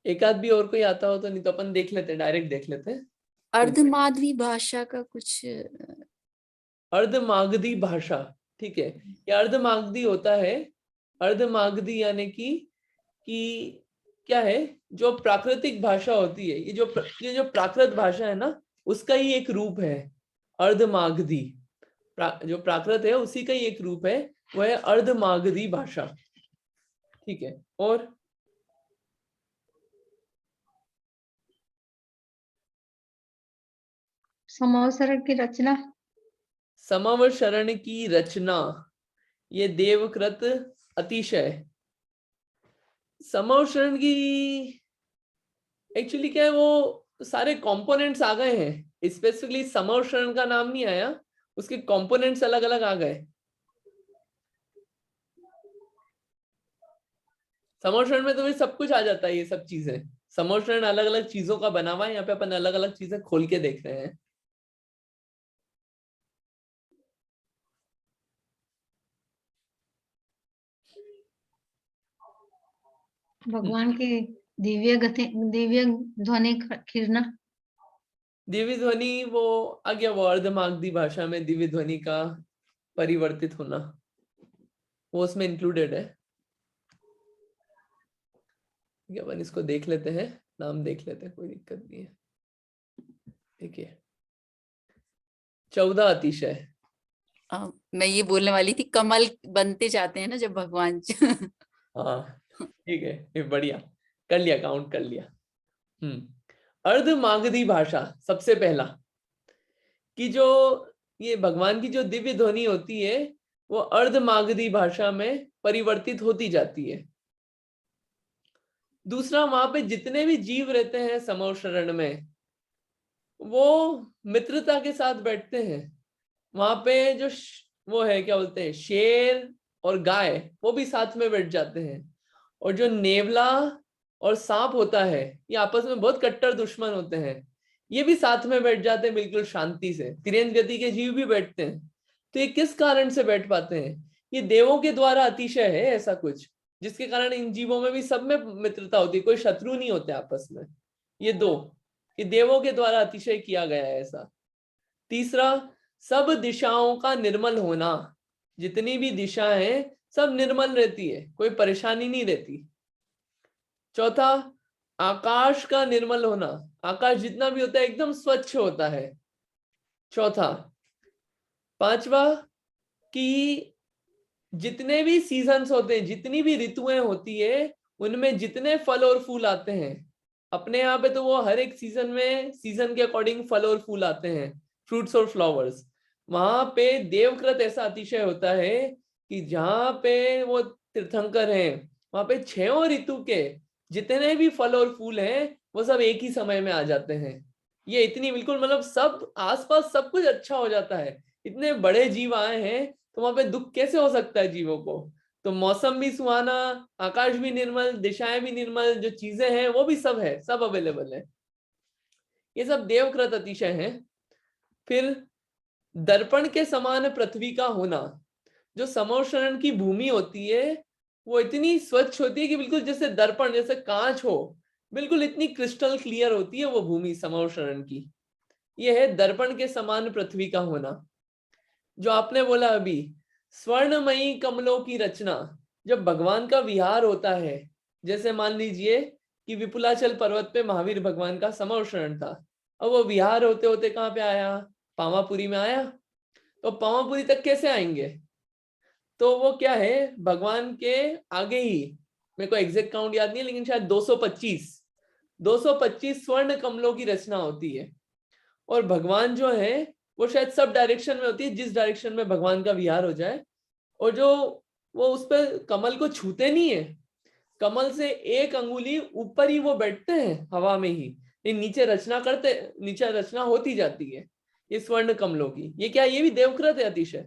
एक आध भी और कोई आता हो तो, नहीं तो अपन देख लेते हैं, डायरेक्ट देख लेते हैं। अर्धमाधवी भाषा का कुछ। अर्धमागधी भाषा, ठीक है। ये अर्धमागधी होता है। अर्धमागधी यानी कि क्या है, जो प्राकृतिक भाषा होती है, ये जो प्राकृत भाषा है ना, उसका ही एक रूप है अर्धमागधी। जो प्राकृत है उसी का ही एक रूप है, वो है अर्धमागधी भाषा। ठीक है, और समावसरण की रचना। समावसरण की रचना, ये देवकृत अतिशय। समावसरण की एक्चुअली क्या है, वो सारे कंपोनेंट्स आ गए हैं, स्पेसिफिकली समावसरण का नाम नहीं आया, उसके कंपोनेंट्स अलग अलग आ गए। समावसरण में तो भी सब कुछ आ जाता है, ये सब चीजें। समावसरण अलग अलग चीजों का बना हुआ है, यहाँ पे अपन अलग अलग चीजें खोल के देख रहे हैं। भगवान की दिव्य गति, दिव्य ध्वनि खीरना। दिव्य ध्वनि वो आ गया, वो अर्धमागधी भाषा में दिव्य ध्वनि का परिवर्तित होना, वो उसमें इंक्लूडेड है। अपन इसको देख लेते हैं, नाम देख लेते हैं, कोई दिक्कत नहीं है। देखिए 14 अतिशय। मैं ये बोलने वाली थी, कमल बनते जाते हैं ना जब भगवान। हाँ ठीक है, ये बढ़िया कर लिया, काउंट कर लिया। अर्धमागधी भाषा, सबसे पहला कि जो ये भगवान की जो दिव्य ध्वनि होती है वो अर्धमागधी भाषा में परिवर्तित होती जाती है। दूसरा, वहां पे जितने भी जीव रहते हैं समावसरण में, वो मित्रता के साथ बैठते हैं। वहां पे जो वो है, क्या बोलते हैं, शेर और गाय, वो भी साथ में बैठ जाते हैं। और जो नेवला और सांप होता है, ये आपस में बहुत कट्टर दुश्मन होते हैं, ये भी साथ में बैठ जाते हैं बिल्कुल शांति से। तिरंज गति के जीव भी बैठते हैं। तो ये किस कारण से बैठ पाते हैं? ये देवों के द्वारा अतिशय है ऐसा कुछ। जिसके कारण इन जीवों में भी सब में मित्रता होती है, कोई शत्रु नहीं होते आपस में। ये दो, ये देवों के द्वारा अतिशय किया गया है ऐसा। तीसरा, सब दिशाओं का निर्मल होना, जितनी भी दिशा है सब निर्मल रहती है, कोई परेशानी नहीं रहती। चौथा, आकाश का निर्मल होना, आकाश जितना भी होता है एकदम स्वच्छ होता है। चौथा। पांचवा, कि जितने भी सीजन्स होते हैं, जितनी भी ऋतुएं होती है, उनमें जितने फल और फूल आते हैं, अपने यहाँ पे तो वो हर एक सीजन में सीजन के अकॉर्डिंग फल और फूल आते हैं, फ्रूट्स और फ्लावर्स। वहां पे देवकृत ऐसा अतिशय होता है कि जहाँ पे वो तीर्थंकर हैं, वहां पे 6 ऋतु के जितने भी फल और फूल हैं वो सब एक ही समय में आ जाते हैं। ये इतनी बिल्कुल मतलब सब आसपास सब कुछ अच्छा हो जाता है। इतने बड़े जीव आए हैं तो वहां पे दुख कैसे हो सकता है जीवों को। तो मौसम भी सुहाना, आकाश भी निर्मल, दिशाएं भी निर्मल, जो चीजें हैं वो भी सब है, सब अवेलेबल है। ये सब देवकृत अतिशय है। फिर दर्पण के समान पृथ्वी का होना, जो समोशरण की भूमि होती है वो इतनी स्वच्छ होती है कि बिल्कुल जैसे दर्पण, जैसे कांच हो, बिल्कुल इतनी क्रिस्टल क्लियर होती है वो भूमि समोशरण की। यह है दर्पण के समान पृथ्वी का होना। जो आपने बोला अभी, स्वर्णमयी कमलों की रचना, जब भगवान का विहार होता है, जैसे मान लीजिए कि विपुलाचल पर्वत पे महावीर भगवान का समोशरण था, अब वो विहार होते होते कहाँ पे आया, पावापुरी में आया। तो पावापुरी तक कैसे आएंगे, तो वो क्या है, भगवान के आगे ही, मेरे को एग्जैक्ट काउंट याद नहीं है लेकिन शायद 225 स्वर्ण कमलों की रचना होती है। और भगवान जो है वो शायद सब डायरेक्शन में होती है, जिस डायरेक्शन में भगवान का विहार हो जाए। और जो वो उस पर कमल को छूते नहीं है, कमल से 1 अंगुली ऊपर ही वो बैठते हैं हवा में ही, ये नीचे रचना करते, नीचे रचना होती जाती है ये स्वर्ण कमलों की। ये क्या, ये भी देवकृत है अतिशय।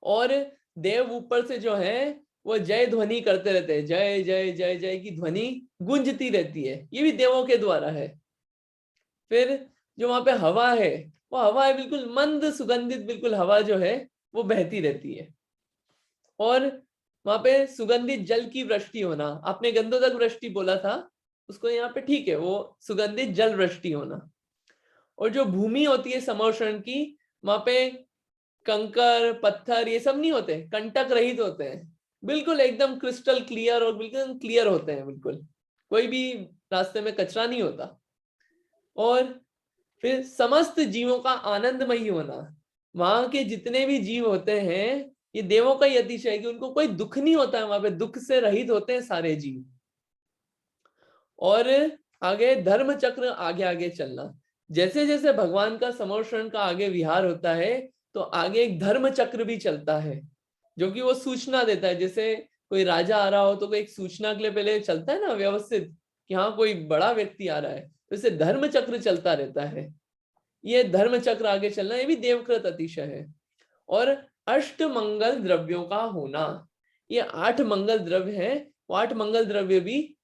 और देव ऊपर से जो है वो जय ध्वनि करते रहते हैं, जय जय जय जय की ध्वनि गूंजती रहती है, ये भी देवों के द्वारा है। फिर जो वहां पे हवा है, वो हवा है बिल्कुल मंद सुगंधित, बिल्कुल हवा जो है वो बहती रहती है। और वहां पे सुगंधित जल की वृष्टि होना, आपने गंधोदक वृष्टि बोला था, उसको यहाँ पे ठीक है, वो सुगंधित जल वृष्टि होना। और जो भूमि होती है समोशरण की, वहां पे कंकर पत्थर ये सब नहीं होते, कंटक रहित होते हैं, बिल्कुल एकदम क्रिस्टल क्लियर, और बिल्कुल क्लियर होते हैं, बिल्कुल कोई भी रास्ते में कचरा नहीं होता। और फिर समस्त जीवों का आनंदमयी होना, वहां के जितने भी जीव होते हैं, ये देवों का ही अतिशय है कि उनको कोई दुख नहीं होता है, वहां पे दुख से रहित होते हैं सारे जीव। और आगे धर्म चक्र, आगे आगे चलना, जैसे जैसे भगवान का समोशरण का आगे विहार होता है तो आगे एक धर्म चक्र भी चलता है, जो कि वो सूचना देता है। जैसे कोई राजा आ रहा हो तो कोई एक सूचना के लिए पहले चलता है ना व्यवस्थित, कि हाँ कोई बड़ा व्यक्ति आ रहा है, तो इसे धर्म चक्र चलता रहता है। ये धर्म चक्र आगे चलना, ये भी देवकृत अतिशय है। और अष्ट मंगल द्रव्यों का होना, ये 8 मंगल द्रव्य हैं, वो 8 मंगल द्रव्य भी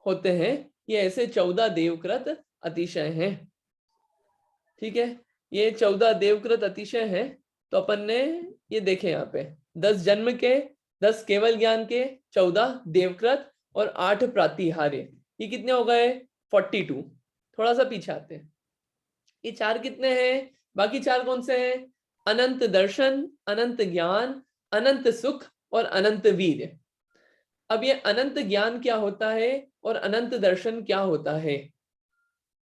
होते हैं, ये ऐसे 14 देवकृत अतिशय हैं। ठीक है, ये 14 देवकृत अतिशय हैं। तो अपन ने ये देखे यहाँ पे 10 जन्म के, 10 केवल ज्ञान के, 14 देवकृत और 8 प्रातिहार्य, ये कितने हो गए 42। थोड़ा सा पीछे आते हैं, ये 4 कितने हैं, बाकी 4 कौन से हैं, अनंत दर्शन, अनंत ज्ञान, अनंत सुख और अनंत वीर। अब ये अनंत ज्ञान क्या होता है और अनंत दर्शन क्या होता है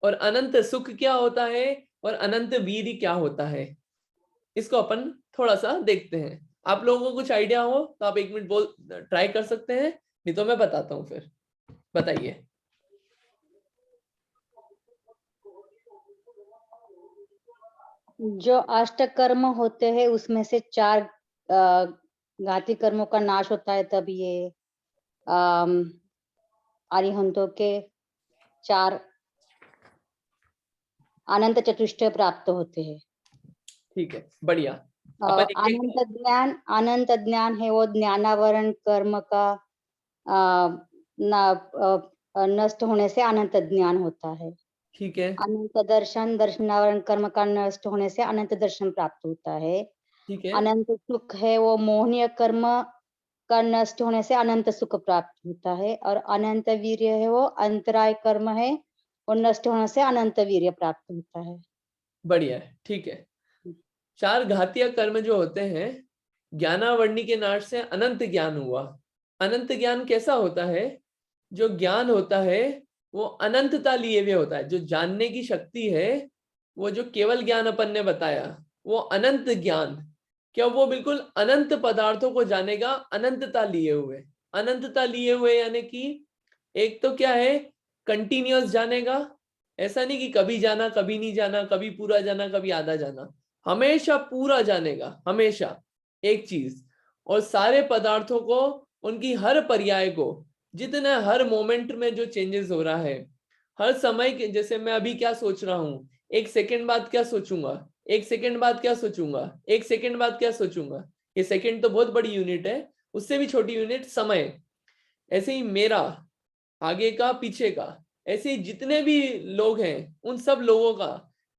और अनंत सुख क्या होता है और अनंत वीर क्या होता है, इसको अपन थोड़ा सा देखते हैं। आप लोगों को कुछ आइडिया हो तो आप 1 मिनट बोल ट्राई कर सकते हैं, नहीं तो मैं बताता हूँ। फिर बताइए। जो अष्ट कर्म होते हैं उसमें से 4 घाती कर्मों का नाश होता है, तब ये अरिहंतों के 4 अनंत चतुष्टय प्राप्त होते हैं। ठीक है, बढ़िया। अपन अनंत ज्ञान है वो ज्ञानावरण कर्म का नष्ट होने से अनंत ज्ञान होता है। ठीक है, अनंत दर्शन, दर्शनावरण कर्म का नष्ट होने से अनंत दर्शन प्राप्त होता है। ठीक है, अनंत सुख है वो मोहनीय कर्म का नष्ट होने से अनंत सुख प्राप्त होता है, और अनंत वीर्य है वो अंतराय कर्म है, और नष्ट होने से अनंत वीर्य प्राप्त होता है। बढ़िया है, ठीक है। 4 घातीय कर्म जो होते हैं, ज्ञानावरणी के नाश से अनंत ज्ञान हुआ। अनंत ज्ञान कैसा होता है? जो ज्ञान होता है वो अनंतता लिए हुए होता है। जो जानने की शक्ति है, वो जो केवल ज्ञान अपन ने बताया, वो अनंत ज्ञान, क्या वो बिल्कुल अनंत पदार्थों को जानेगा, अनंतता लिए हुए। अनंतता लिए हुए यानी कि एक तो क्या है, कंटिन्यूअस जानेगा। ऐसा नहीं कि कभी जाना, कभी नहीं जाना, कभी पूरा जाना, कभी आधा जाना, हमेशा पूरा जानेगा, हमेशा एक चीज। और सारे पदार्थों को, उनकी हर पर्याय को, जितना हर मोमेंट में जो चेंजेस हो रहा है, हर समय के, जैसे मैं अभी क्या सोच रहा हूँ, 1 सेकंड बाद क्या सोचूंगा, 1 सेकंड बाद क्या सोचूंगा, 1 सेकंड बाद क्या सोचूंगा। ये सेकंड तो बहुत बड़ी यूनिट है, उससे भी छोटी यूनिट समय। ऐसे ही मेरा आगे का, पीछे का, ऐसे ही जितने भी लोग हैं, उन सब लोगों का,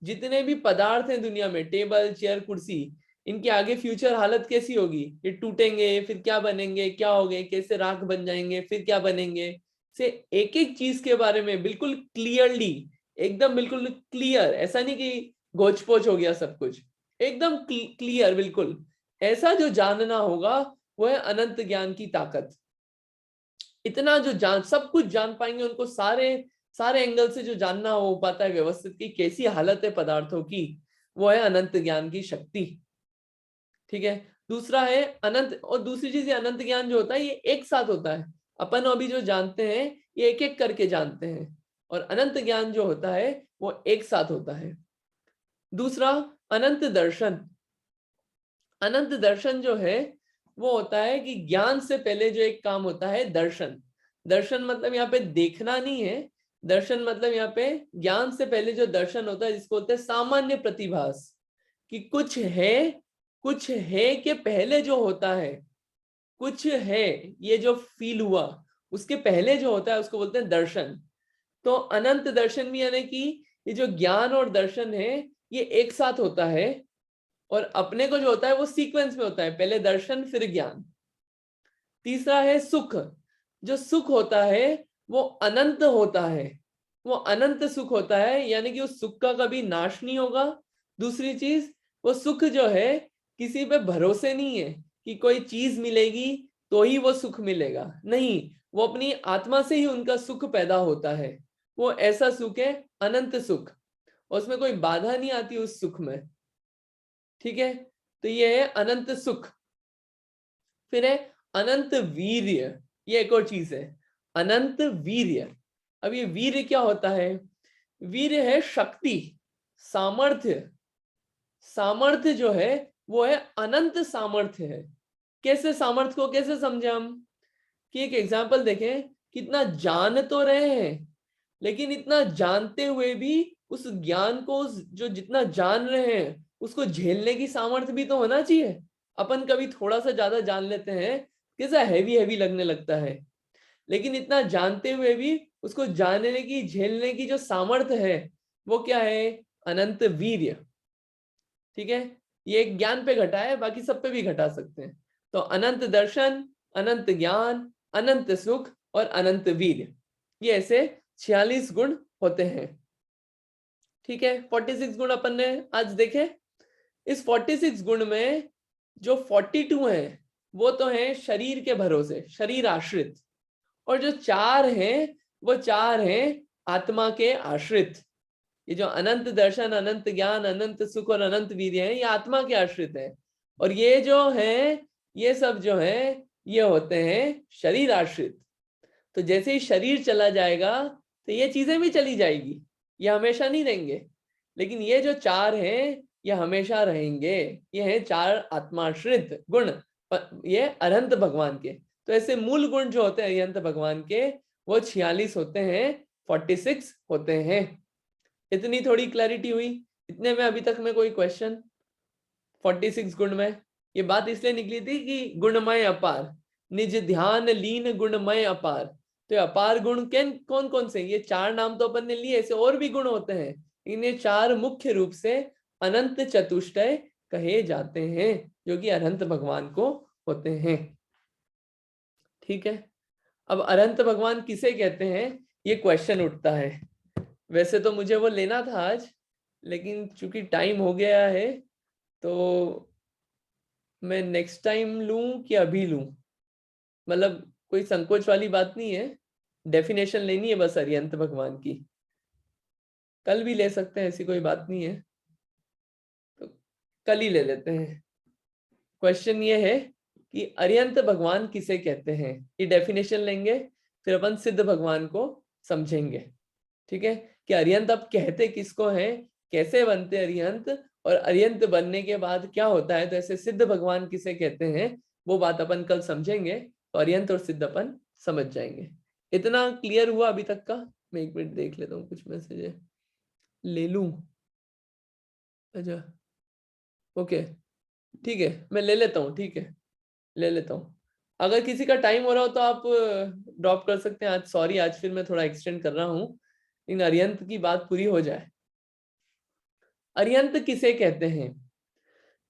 जितने भी पदार्थ हैं दुनिया में, टेबल, चेयर, कुर्सी, इनके आगे फ्यूचर हालत कैसी होगी? ये टूटेंगे, फिर क्या बनेंगे, क्या होंगे, कैसे राख बन जाएंगे, फिर क्या बनेंगे, से एक एक चीज के बारे में बिल्कुल क्लियरली, एकदम बिल्कुल क्लियर, ऐसा नहीं कि गोच पोच हो गया सब कुछ, एकदम क्लियर बिल्कुल, ऐसा जो जानना होगा, वो है अनंत ज्ञान की ताकत। इतना जो जान, सब कुछ जान पाएंगे, उनको सारे सारे एंगल से जो जानना हो पाता है व्यवस्थित की कैसी हालत है पदार्थों की, वो है अनंत ज्ञान की शक्ति। ठीक है। दूसरा है अनंत, और दूसरी चीज ये अनंत ज्ञान जो होता है, ये एक साथ होता है। अपन अभी जो जानते हैं, ये एक एक करके जानते हैं, और अनंत ज्ञान जो होता है वो एक साथ होता है। दूसरा अनंत दर्शन। अनंत दर्शन जो है वो होता है कि ज्ञान से पहले जो एक काम होता है, दर्शन। दर्शन मतलब यहाँ पे देखना नहीं है, दर्शन मतलब यहाँ पे ज्ञान से पहले जो दर्शन होता है, जिसको होता है सामान्य प्रतिभास, कि कुछ है के पहले जो होता है, कुछ है, ये जो फील हुआ उसके पहले जो होता है, उसको बोलते हैं दर्शन। तो अनंत दर्शन भी यानी कि ये जो ज्ञान और दर्शन है, ये एक साथ होता है, और अपने को जो होता है वो सीक्वेंस में होता है, पहले दर्शन फिर ज्ञान। तीसरा है सुख। जो सुख होता है वो अनंत होता है, वो अनंत सुख होता है, यानी कि उस सुख का कभी नाश नहीं होगा। दूसरी चीज, वो सुख जो है किसी पे भरोसे नहीं है कि कोई चीज मिलेगी तो ही वो सुख मिलेगा, नहीं, वो अपनी आत्मा से ही उनका सुख पैदा होता है। वो ऐसा सुख है अनंत सुख, और उसमें कोई बाधा नहीं आती उस सुख में। ठीक है, तो ये है अनंत सुख। फिर है अनंत वीर्य, ये एक और चीज है, अनंत वीर्य। अब ये वीर्य क्या होता है? वीर्य है शक्ति, सामर्थ्य। सामर्थ्य जो है वो है अनंत सामर्थ्य है। कैसे सामर्थ्य को कैसे समझे हम? कि एक एग्जांपल देखें, कितना जान तो रहे हैं, लेकिन इतना जानते हुए भी उस ज्ञान को, जो जितना जान रहे हैं, उसको झेलने की सामर्थ्य भी तो होना चाहिए। अपन कभी थोड़ा सा ज्यादा जान लेते हैं, कैसा हैवी हैवी लगने लगता है, लेकिन इतना जानते हुए भी उसको जानने की, झेलने की जो सामर्थ्य है, वो क्या है? अनंत वीर्य। ठीक है, ये एक ज्ञान पे घटा है, बाकी सब पे भी घटा सकते हैं। तो अनंत दर्शन, अनंत ज्ञान, अनंत सुख और अनंत वीर्य, ये ऐसे 46 गुण होते हैं। ठीक है, 46 गुण अपन ने आज देखे। इस 46 गुण में जो 42 हैं वो तो हैं शरीर के भरोसे, शरीर आश्रित, और जो 4 हैं वो 4 हैं आत्मा के आश्रित। ये जो अनंत दर्शन, अनंत ज्ञान, अनंत सुख और अनंत वीर्य है, ये आत्मा के आश्रित है। और ये जो है, ये सब जो है, ये होते हैं शरीर आश्रित। तो जैसे ही शरीर चला जाएगा तो ये चीजें भी चली जाएगी, ये हमेशा नहीं रहेंगे, लेकिन ये जो 4 हैं ये हमेशा रहेंगे। ये हैं 4 आत्माश्रित गुण, ये अनंत भगवान के। तो ऐसे मूल गुण जो होते हैं अनंत भगवान के, वो 46 होते हैं, 46 होते हैं। इतनी थोड़ी क्लैरिटी हुई? इतने में अभी तक में कोई क्वेश्चन? 46 गुण में ये बात इसलिए निकली थी कि गुणमय अपार, निज ध्यान लीन गुणमय अपार। तो अपार गुण कौन कौन से? ये 4 नाम तो अपन ने लिए, ऐसे और भी गुण होते हैं, इन्हें 4 मुख्य रूप से अनंत चतुष्टय कहे जाते हैं, जो कि अनंत भगवान को होते हैं। ठीक है, अब अनंत भगवान किसे कहते हैं, ये क्वेश्चन उठता है। वैसे तो मुझे वो लेना था आज, लेकिन चूंकि टाइम हो गया है तो मैं नेक्स्ट टाइम लूं कि अभी लूं, मतलब कोई संकोच वाली बात नहीं है, डेफिनेशन लेनी है बस अरिहंत भगवान की, कल भी ले सकते हैं, ऐसी कोई बात नहीं है, तो कल ही ले लेते हैं। क्वेश्चन ये है कि अरिहंत भगवान किसे कहते हैं, ये डेफिनेशन लेंगे, फिर अपन सिद्ध भगवान को समझेंगे। ठीक है, कि अरिहंत अब कहते किसको है, कैसे बनते अरिहंत, और अरिहंत बनने के बाद क्या होता है, तो ऐसे सिद्ध भगवान किसे कहते हैं वो बात अपन कल समझेंगे, तो अरिहंत और सिद्ध अपन समझ जाएंगे। इतना क्लियर हुआ अभी तक का? मैं एक मिनट देख लेता हूँ, कुछ मैसेज ले लूं। अच्छा ओके, ठीक है, मैं ले लेता हूँ, ठीक है ले लेता हूँ। अगर किसी का टाइम हो रहा हो तो आप ड्रॉप कर सकते हैं आज, सॉरी आज फिर मैं थोड़ा एक्सटेंड कर रहा हूँ, लेकिन अरिहंत की बात पूरी हो जाए। अरिहंत किसे कहते हैं,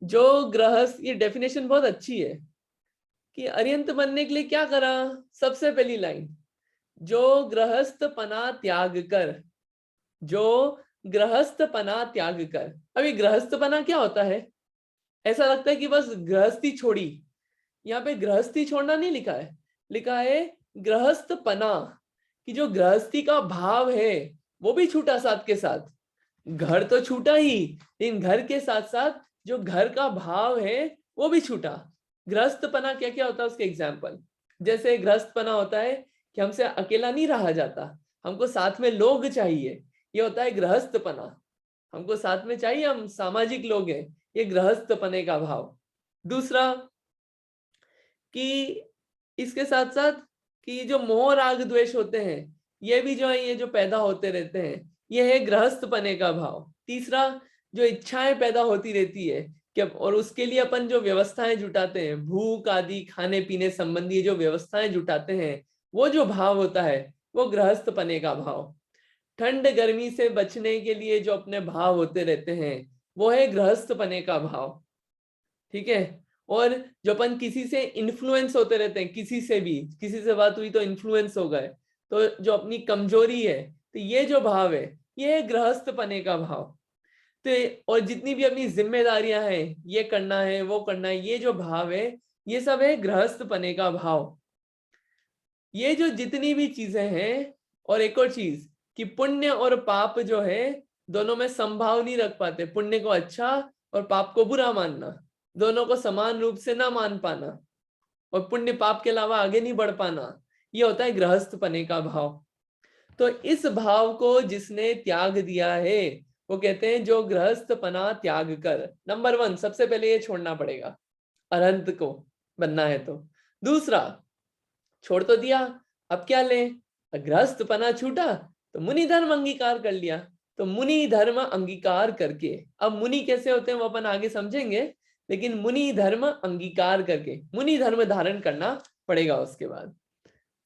जो गृहस्थ, ये डेफिनेशन बहुत अच्छी है कि अरिहंत बनने के लिए क्या करा। सबसे पहली लाइन, जो गृहस्थ पना त्याग कर, जो गृहस्थ पना त्याग कर। अभी गृहस्थ पना क्या होता है, ऐसा लगता है कि बस गृहस्थी छोड़ी, यहाँ पे गृहस्थी छोड़ना नहीं लिखा है, लिखा है गृहस्थ पना, कि जो गृहस्थी का भाव है वो भी छूटा साथ के साथ। घर तो छूटा ही, लेकिन घर के साथ साथ जो घर का भाव है वो भी छूटा। गृहस्थपना क्या क्या होता है उसके एग्जाम्पल, जैसे गृहस्थपना होता है कि हमसे अकेला नहीं रहा जाता, हमको साथ में लोग चाहिए, ये होता है गृहस्थपना। हमको साथ में चाहिए, हम सामाजिक लोग हैं, ये गृहस्थपने का भाव। दूसरा कि इसके साथ साथ कि जो मोह राग द्वेष होते हैं ये भी जो है, ये जो पैदा होते रहते हैं, ये है गृहस्थपने का भाव। तीसरा, जो इच्छाएं पैदा होती रहती है कि और उसके लिए अपन जो व्यवस्थाएं जुटाते हैं, भूख आदि खाने पीने संबंधी जो व्यवस्थाएं जुटाते हैं, वो जो भाव होता है वो गृहस्थपने का भाव। ठंड गर्मी से बचने के लिए जो अपने भाव होते रहते हैं वो है गृहस्थपने का भाव। ठीक है, और जो अपन किसी से इन्फ्लुएंस होते रहते हैं, किसी से भी, किसी से बात हुई तो इन्फ्लुएंस हो गए, तो जो अपनी कमजोरी है, तो ये जो भाव है ये है गृहस्थपने का भाव। तो और जितनी भी अपनी जिम्मेदारियां हैं, ये करना है वो करना है, ये जो भाव है ये सब है गृहस्थपने का भाव। ये जो जितनी भी चीजें हैं, और एक और चीज कि पुण्य और पाप जो है दोनों में संभाव नहीं रख पाते, पुण्य को अच्छा और पाप को बुरा मानना, दोनों को समान रूप से ना मान पाना, और पुण्य पाप के अलावा आगे नहीं बढ़ पाना, ये होता है गृहस्थपने का भाव। तो इस भाव को जिसने त्याग दिया है वो कहते हैं जो गृहस्थपना त्याग कर। नंबर 1 सबसे पहले ये छोड़ना पड़ेगा, अनंत को बनना है तो। दूसरा, छोड़ तो दिया, अब क्या ले, गृहस्थपना छूटा तो मुनि धर्म अंगीकार कर लिया, तो मुनि धर्म अंगीकार करके, अब मुनि कैसे होते हैं वो अपन आगे समझेंगे, लेकिन मुनि धर्म अंगीकार करके मुनि धर्म धारण करना पड़ेगा। उसके बाद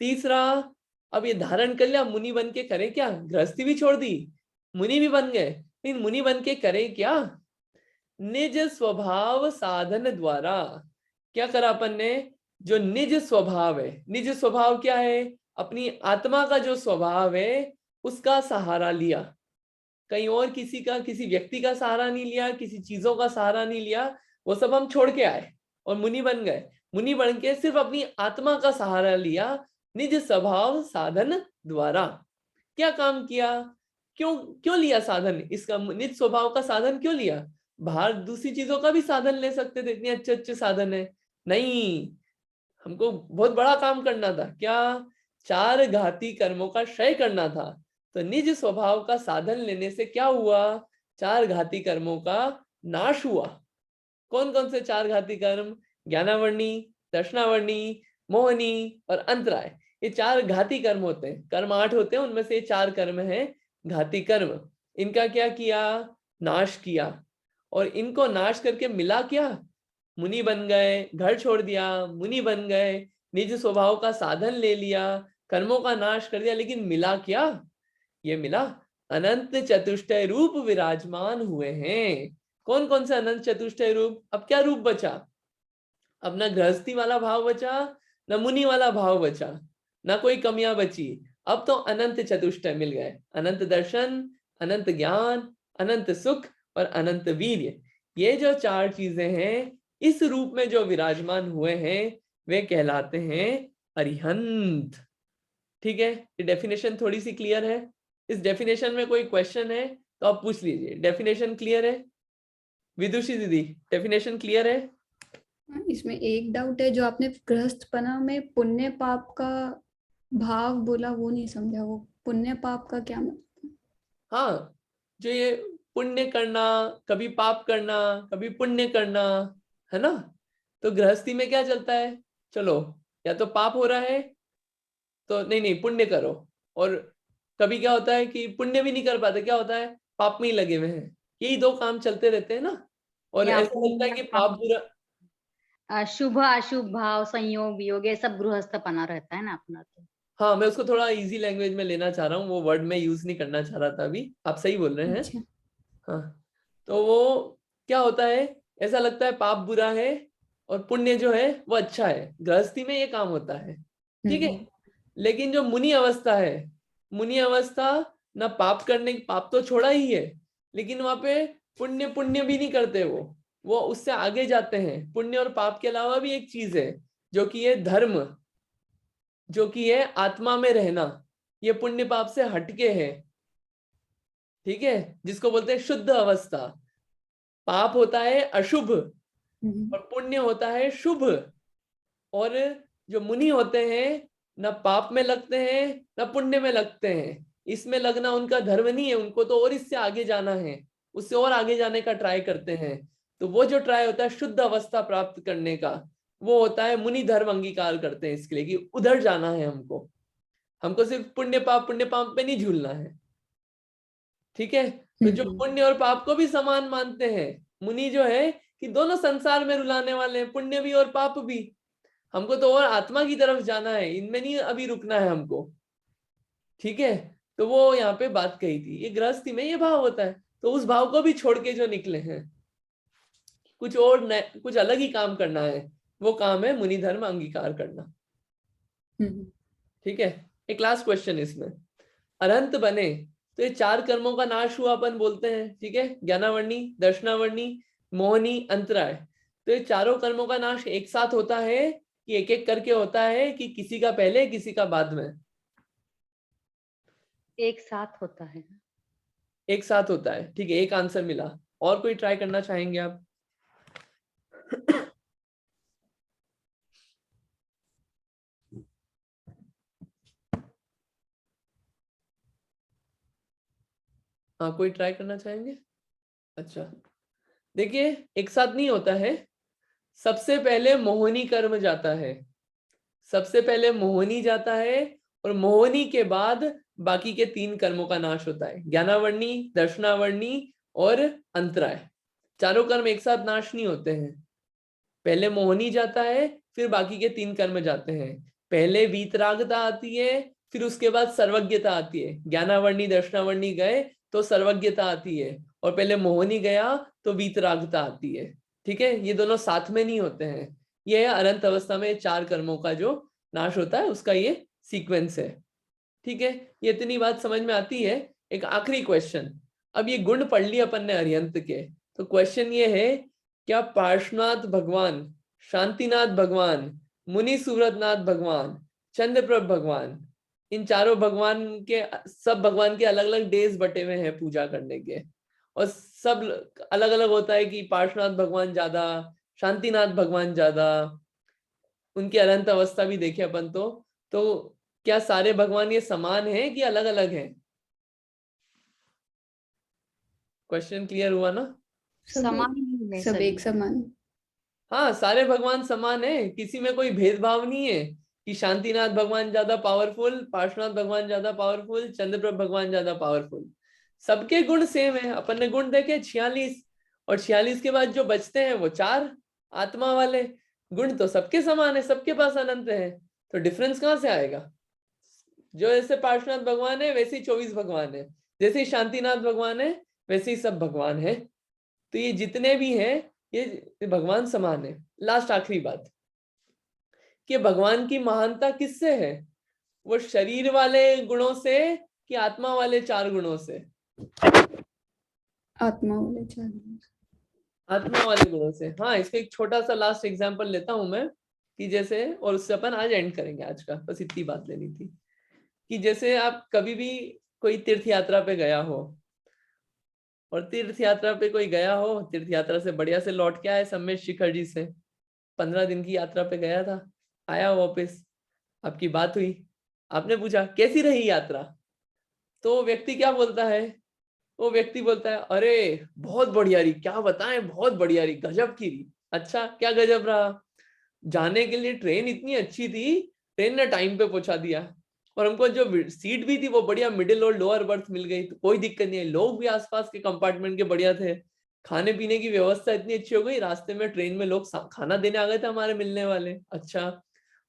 तीसरा, अब ये धारण कर लिया, मुनि बन के करे क्या, गृहस्थी भी छोड़ दी, मुनि भी बन गए, लेकिन मुनि बन के करे क्या, निज स्वभाव साधन द्वारा। क्या करा अपन ने, जो निज स्वभाव है, निज स्वभाव क्या है, अपनी आत्मा का जो स्वभाव है उसका सहारा लिया, कहीं और किसी का, किसी व्यक्ति का सहारा नहीं लिया, किसी चीजों का सहारा नहीं लिया, वो सब हम छोड़ के आए और मुनि बन गए। मुनि बन के सिर्फ अपनी आत्मा का सहारा लिया, निज स्वभाव साधन द्वारा। क्या काम किया, क्यों क्यों लिया साधन, इसका निज स्वभाव का साधन क्यों लिया, बाहर दूसरी चीजों का भी साधन ले सकते थे, इतने अच्छे अच्छे साधन है, नहीं, हमको बहुत बड़ा काम करना था, क्या, 4 घाती कर्मों का क्षय करना था। तो निज स्वभाव का साधन लेने से क्या हुआ, 4 घाती कर्मों का नाश हुआ। कौन कौन से 4 घाती कर्म, ज्ञानावर्णी, दर्शनावर्णी, मोहनी और अंतराय, ये 4 घाती कर्म होते हैं। कर्म 8 होते हैं, उनमें से 4 कर्म है घाती कर्म। इनका क्या किया, नाश किया, और इनको नाश करके मिला क्या, मुनि बन गए, घर छोड़ दिया, मुनि बन गए, निज स्वभाव का साधन ले लिया, कर्मों का नाश कर दिया, लेकिन मिला क्या, ये मिला अनंत चतुष्टय रूप विराजमान हुए हैं। कौन कौन से अनंत चतुष्टय रूप, अब क्या रूप बचा, अपना गृहस्थी वाला भाव बचा, न मुनि वाला भाव बचा, ना कोई कमियां बची। अब तो अनंत चतुष्टय मिल गए, अनंत दर्शन, अनंत ज्ञान, अनंत सुख और अनंत वीर्य। ये जो चार चीजें हैं इस रूप में जो विराजमान हुए हैं वे कहलाते हैं अरिहंत। ठीक है, ये डेफिनेशन थोड़ी सी क्लियर है? इस डेफिनेशन में कोई क्वेश्चन है तो आप पूछ लीजिए। डेफिनेशन क्लियर है विदुषी दीदी? डेफिनेशन क्लियर है? इसमें एक डाउट है, जो आपने गृहस्थपना में पुण्य पाप का भाव बोला वो नहीं समझा। वो पुण्य पाप का क्या मतलब? हाँ, जो ये पुण्य करना, कभी पाप करना, कभी पुण्य करना, है ना? तो गृहस्थी में क्या चलता है, चलो या तो पाप हो रहा है तो नहीं पुण्य करो, और कभी क्या होता है कि पुण्य भी नहीं कर पाते, क्या होता है, पाप में ही लगे हुए हैं। यही दो काम चलते रहते हैं ना। और यहाँ ऐसा लगता है कि पाप बुरा, शुभ अशुभ भाव, संयोग वियोग, ये सब गृहस्थपना रहता है ना अपना। तो हाँ मैं उसको थोड़ा इजी लैंग्वेज में लेना चाह रहा हूँ, वो वर्ड में यूज नहीं करना चाह रहा था अभी। आप सही बोल रहे हैं। अच्छा। हाँ, तो वो क्या होता है, ऐसा लगता है पाप बुरा है और पुण्य जो है वो अच्छा है। गृहस्थी में ये काम होता है, ठीक है। लेकिन जो मुनि अवस्था है, मुनि अवस्था ना पाप करने, पाप तो छोड़ा ही है, लेकिन वहां पे पुण्य पुण्य भी नहीं करते वो उससे आगे जाते हैं। पुण्य और पाप के अलावा भी एक चीज है जो कि है धर्म, जो कि है आत्मा में रहना। ये पुण्य पाप से हटके है, ठीक है, जिसको बोलते हैं शुद्ध अवस्था। पाप होता है अशुभ और पुण्य होता है शुभ। और जो मुनि होते हैं न पाप में लगते हैं न पुण्य में लगते हैं। इसमें लगना उनका धर्म नहीं है, उनको तो और इससे आगे जाना है, उससे और आगे जाने का ट्राई करते हैं। तो वो जो ट्राई होता है शुद्ध अवस्था प्राप्त करने का, वो होता है मुनि धर्म अंगीकार करते हैं इसके लिए कि उधर जाना है हमको। हमको सिर्फ पुण्य पाप पे नहीं झूलना है, ठीक है। तो जो पुण्य और पाप को भी समान मानते हैं मुनि जो है, कि दोनों संसार में रुलाने वाले हैं, पुण्य भी और पाप भी। हमको तो और आत्मा की तरफ जाना है, इनमें नहीं अभी रुकना है हमको, ठीक है। तो वो यहाँ पे बात कही थी, ये गृहस्थी में ये भाव होता है। तो उस भाव को भी छोड़ के जो निकले हैं, कुछ और कुछ अलग ही काम करना है, वो काम है मुनि धर्म अंगीकार करना, ठीक है। एक लास्ट क्वेश्चन इसमें, अरहंत बने तो ये चार कर्मों का नाश हुआ अपन बोलते हैं, ठीक है। ज्ञानावर्णी, दर्शनावर्णी, मोहनी, अंतराय। तो ये चारों कर्मों का नाश एक साथ होता है कि एक एक करके होता है, कि किसी का पहले किसी का बाद में? एक साथ होता है। एक साथ होता है, ठीक है। एक आंसर मिला। और कोई ट्राई करना चाहेंगे आप? हाँ, कोई ट्राई करना चाहेंगे? अच्छा, देखिए एक साथ नहीं होता है। सबसे पहले मोहनी कर्म जाता है, सबसे पहले मोहनी जाता है, और मोहनी के बाद बाकी के तीन कर्मों का नाश होता है, ज्ञानावर्णी, दर्शनावर्णी और अंतराय। चारों कर्म एक साथ नाश नहीं होते हैं। पहले मोहनी जाता है, फिर बाकी के तीन कर्म जाते हैं। पहले वीतरागता आती है, फिर उसके बाद सर्वज्ञता आती है। ज्ञानावर्णी दर्शनावर्णी गए तो सर्वज्ञता आती है, और पहले मोहनी गया तो वीतरागता आती है, ठीक है। ये दोनों साथ में नहीं होते हैं। ये है अनंत अवस्था में चार कर्मों का जो नाश होता है, उसका ये सीक्वेंस है, ठीक है। ये इतनी बात समझ में आती है। एक आखिरी क्वेश्चन, अब ये गुण पढ़ लिए अपन ने अरिहंत के, तो क्वेश्चन ये है, क्या पार्श्वनाथ भगवान, शांतिनाथ भगवान, मुनि सूरतनाथ भगवान, चंद्रप्रभ भगवान, इन चारों भगवान के, सब भगवान के अलग अलग डेज बटे हुए हैं पूजा करने के, और सब अलग अलग होता है कि पार्श्वनाथ भगवान ज्यादा, शांतिनाथ भगवान ज्यादा, उनकी अनंत अवस्था भी देखे अपन तो क्या सारे भगवान ये समान है कि अलग अलग हैं? क्वेश्चन क्लियर हुआ ना? समान ही है सब एक समान। हाँ, सारे भगवान समान है, किसी में कोई भेदभाव नहीं है कि शांतिनाथ भगवान ज्यादा पावरफुल, पार्श्वनाथ भगवान ज्यादा पावरफुल, चंद्रप्रभ भगवान ज्यादा पावरफुल। सबके गुण सेम है। अपन ने गुण देखे 46, और 46 के बाद जो बचते हैं वो चार आत्मा वाले गुण, तो सबके समान है, सबके पास अनंत है। तो डिफरेंस कहाँ से आएगा? जो जैसे पार्श्वनाथ भगवान है वैसे ही 24 भगवान है, जैसे ही शांतिनाथ भगवान है वैसे ही सब भगवान है। तो ये जितने भी हैं ये भगवान समान है। लास्ट आखिरी बात, कि भगवान की महानता किससे है, वो शरीर वाले गुणों से कि आत्मा वाले 4 गुणों से? आत्मा वाले 4 गुण। आत्मा वाले गुणों से। हाँ, इसका एक छोटा सा लास्ट एग्जांपल लेता हूं मैं, कि जैसे, और उससे अपन आज एंड करेंगे आज का, बस इतनी बात लेनी थी, कि जैसे आप कभी भी कोई तीर्थ यात्रा पे गया हो, और तीर्थ यात्रा पे कोई गया हो, तीर्थ यात्रा से बढ़िया से लौट के आए, सम्मेद शिखर जी से 15 दिन की यात्रा पे गया था, आया वापस, आपकी बात हुई, आपने पूछा कैसी रही यात्रा, तो वो व्यक्ति क्या बोलता है? वो व्यक्ति बोलता है, अरे बहुत बढ़िया रही, क्या बताएं, बहुत बढ़िया रही, गजब की रही। अच्छा, क्या गजब रहा? जाने के लिए ट्रेन इतनी अच्छी थी, ट्रेन ने टाइम पे पहुंचा दिया, और हमको जो सीट भी थी वो बढ़िया मिडिल और लोअर बर्थ मिल गई, तो कोई दिक्कत नहीं है, लोग भी आसपास के कंपार्टमेंट के बढ़िया थे, खाने पीने की व्यवस्था इतनी अच्छी हो गई, रास्ते में ट्रेन में लोग खाना देने आ गए थे हमारे मिलने वाले। अच्छा,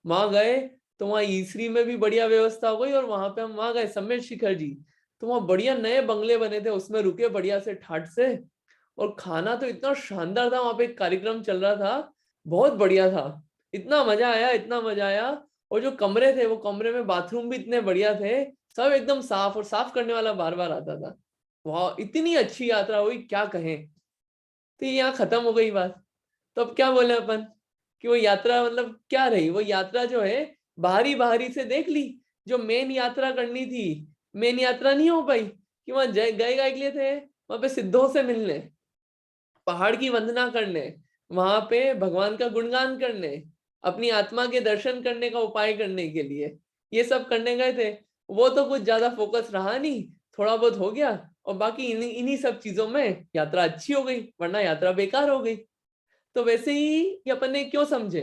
वहां गए तो वहां ई3 में भी बढ़िया व्यवस्था हो गई, और वहां पे हम वहां गए सम्मेद शिखर जी, तो वहां बढ़िया नए बंगले बने थे, उसमें रुके बढ़िया से ठाट से, और खाना तो इतना शानदार था, वहां पे एक कार्यक्रम चल रहा था, बहुत बढ़िया था, इतना मजा आया, इतना मजा आया। और जो कमरे थे, वो कमरे में बाथरूम भी इतने बढ़िया थे, सब एकदम साफ, और साफ करने वाला बार बार आता था। वाह, इतनी अच्छी यात्रा हुई, क्या कहें। तो यहाँ खत्म हो गई बात। तो अब क्या बोले अपन, कि वो यात्रा मतलब क्या रही? वो यात्रा जो है बाहरी बाहरी से देख ली, जो मेन यात्रा करनी थी, मेन यात्रा नहीं हो पाई, कि वहां गए गए के लिए थे वहां पे सिद्धों से मिलने, पहाड़ की वंदना करने, वहां पे भगवान का गुणगान करने, अपनी आत्मा के दर्शन करने का उपाय करने के लिए ये सब करने गए थे। वो तो कुछ ज्यादा फोकस रहा नहीं, थोड़ा बहुत हो गया, और बाकी इन्हीं सब चीजों में यात्रा अच्छी हो गई, वरना यात्रा बेकार हो गई। तो वैसे ही ये अपन ने क्यों समझे,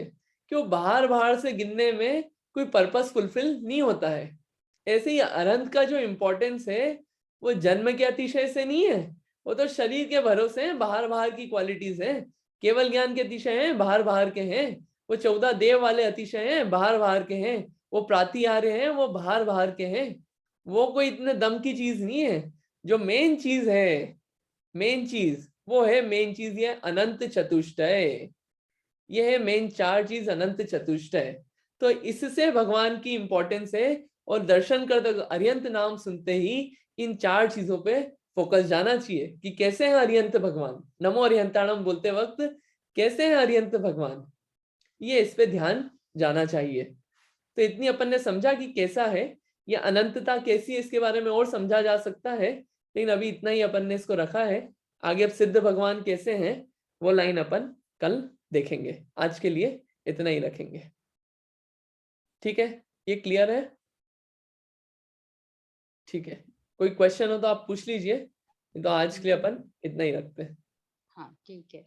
क्यों बाहर बाहर से गिनने में कोई पर्पस फुलफिल नहीं होता है। ऐसे ही अनंत का जो इम्पोर्टेंस है, वो जन्म के अतिशय से नहीं है, वो तो शरीर के भरोसे हैं, बाहर बाहर की क्वालिटीज हैं, केवल ज्ञान के अतिशय हैं, बाहर बाहर के हैं, वो 14 देव वाले अतिशय हैं, बाहर बाहर के हैं, वो प्रातिहार्य हैं, वो बाहर बाहर के हैं, वो कोई इतने दम की चीज नहीं है। जो मेन चीज है, मेन चीज वो है, मेन चीज ये अनंत चतुष्टय, ये है मेन 4 चीज, अनंत चतुष्टय। तो इससे भगवान की इंपॉर्टेंस है, और दर्शन करते अरिहंत नाम सुनते ही इन 4 चीजों पे फोकस जाना चाहिए, कि कैसे हैं अरिहंत भगवान, नमो अरिहंताणम बोलते वक्त कैसे हैं अरिहंत भगवान, ये इस पे ध्यान जाना चाहिए। तो इतनी अपन ने समझा कि कैसा है, ये अनंतता कैसी है, इसके बारे में और समझा जा सकता है, लेकिन अभी इतना ही अपन ने इसको रखा है। आगे अब सिद्ध भगवान कैसे हैं वो लाइन अपन कल देखेंगे, आज के लिए इतना ही रखेंगे। ठीक है, ये क्लियर है? ठीक है, कोई क्वेश्चन हो तो आप पूछ लीजिए, तो आज के लिए अपन इतना ही रखते हैं। हाँ ठीक है।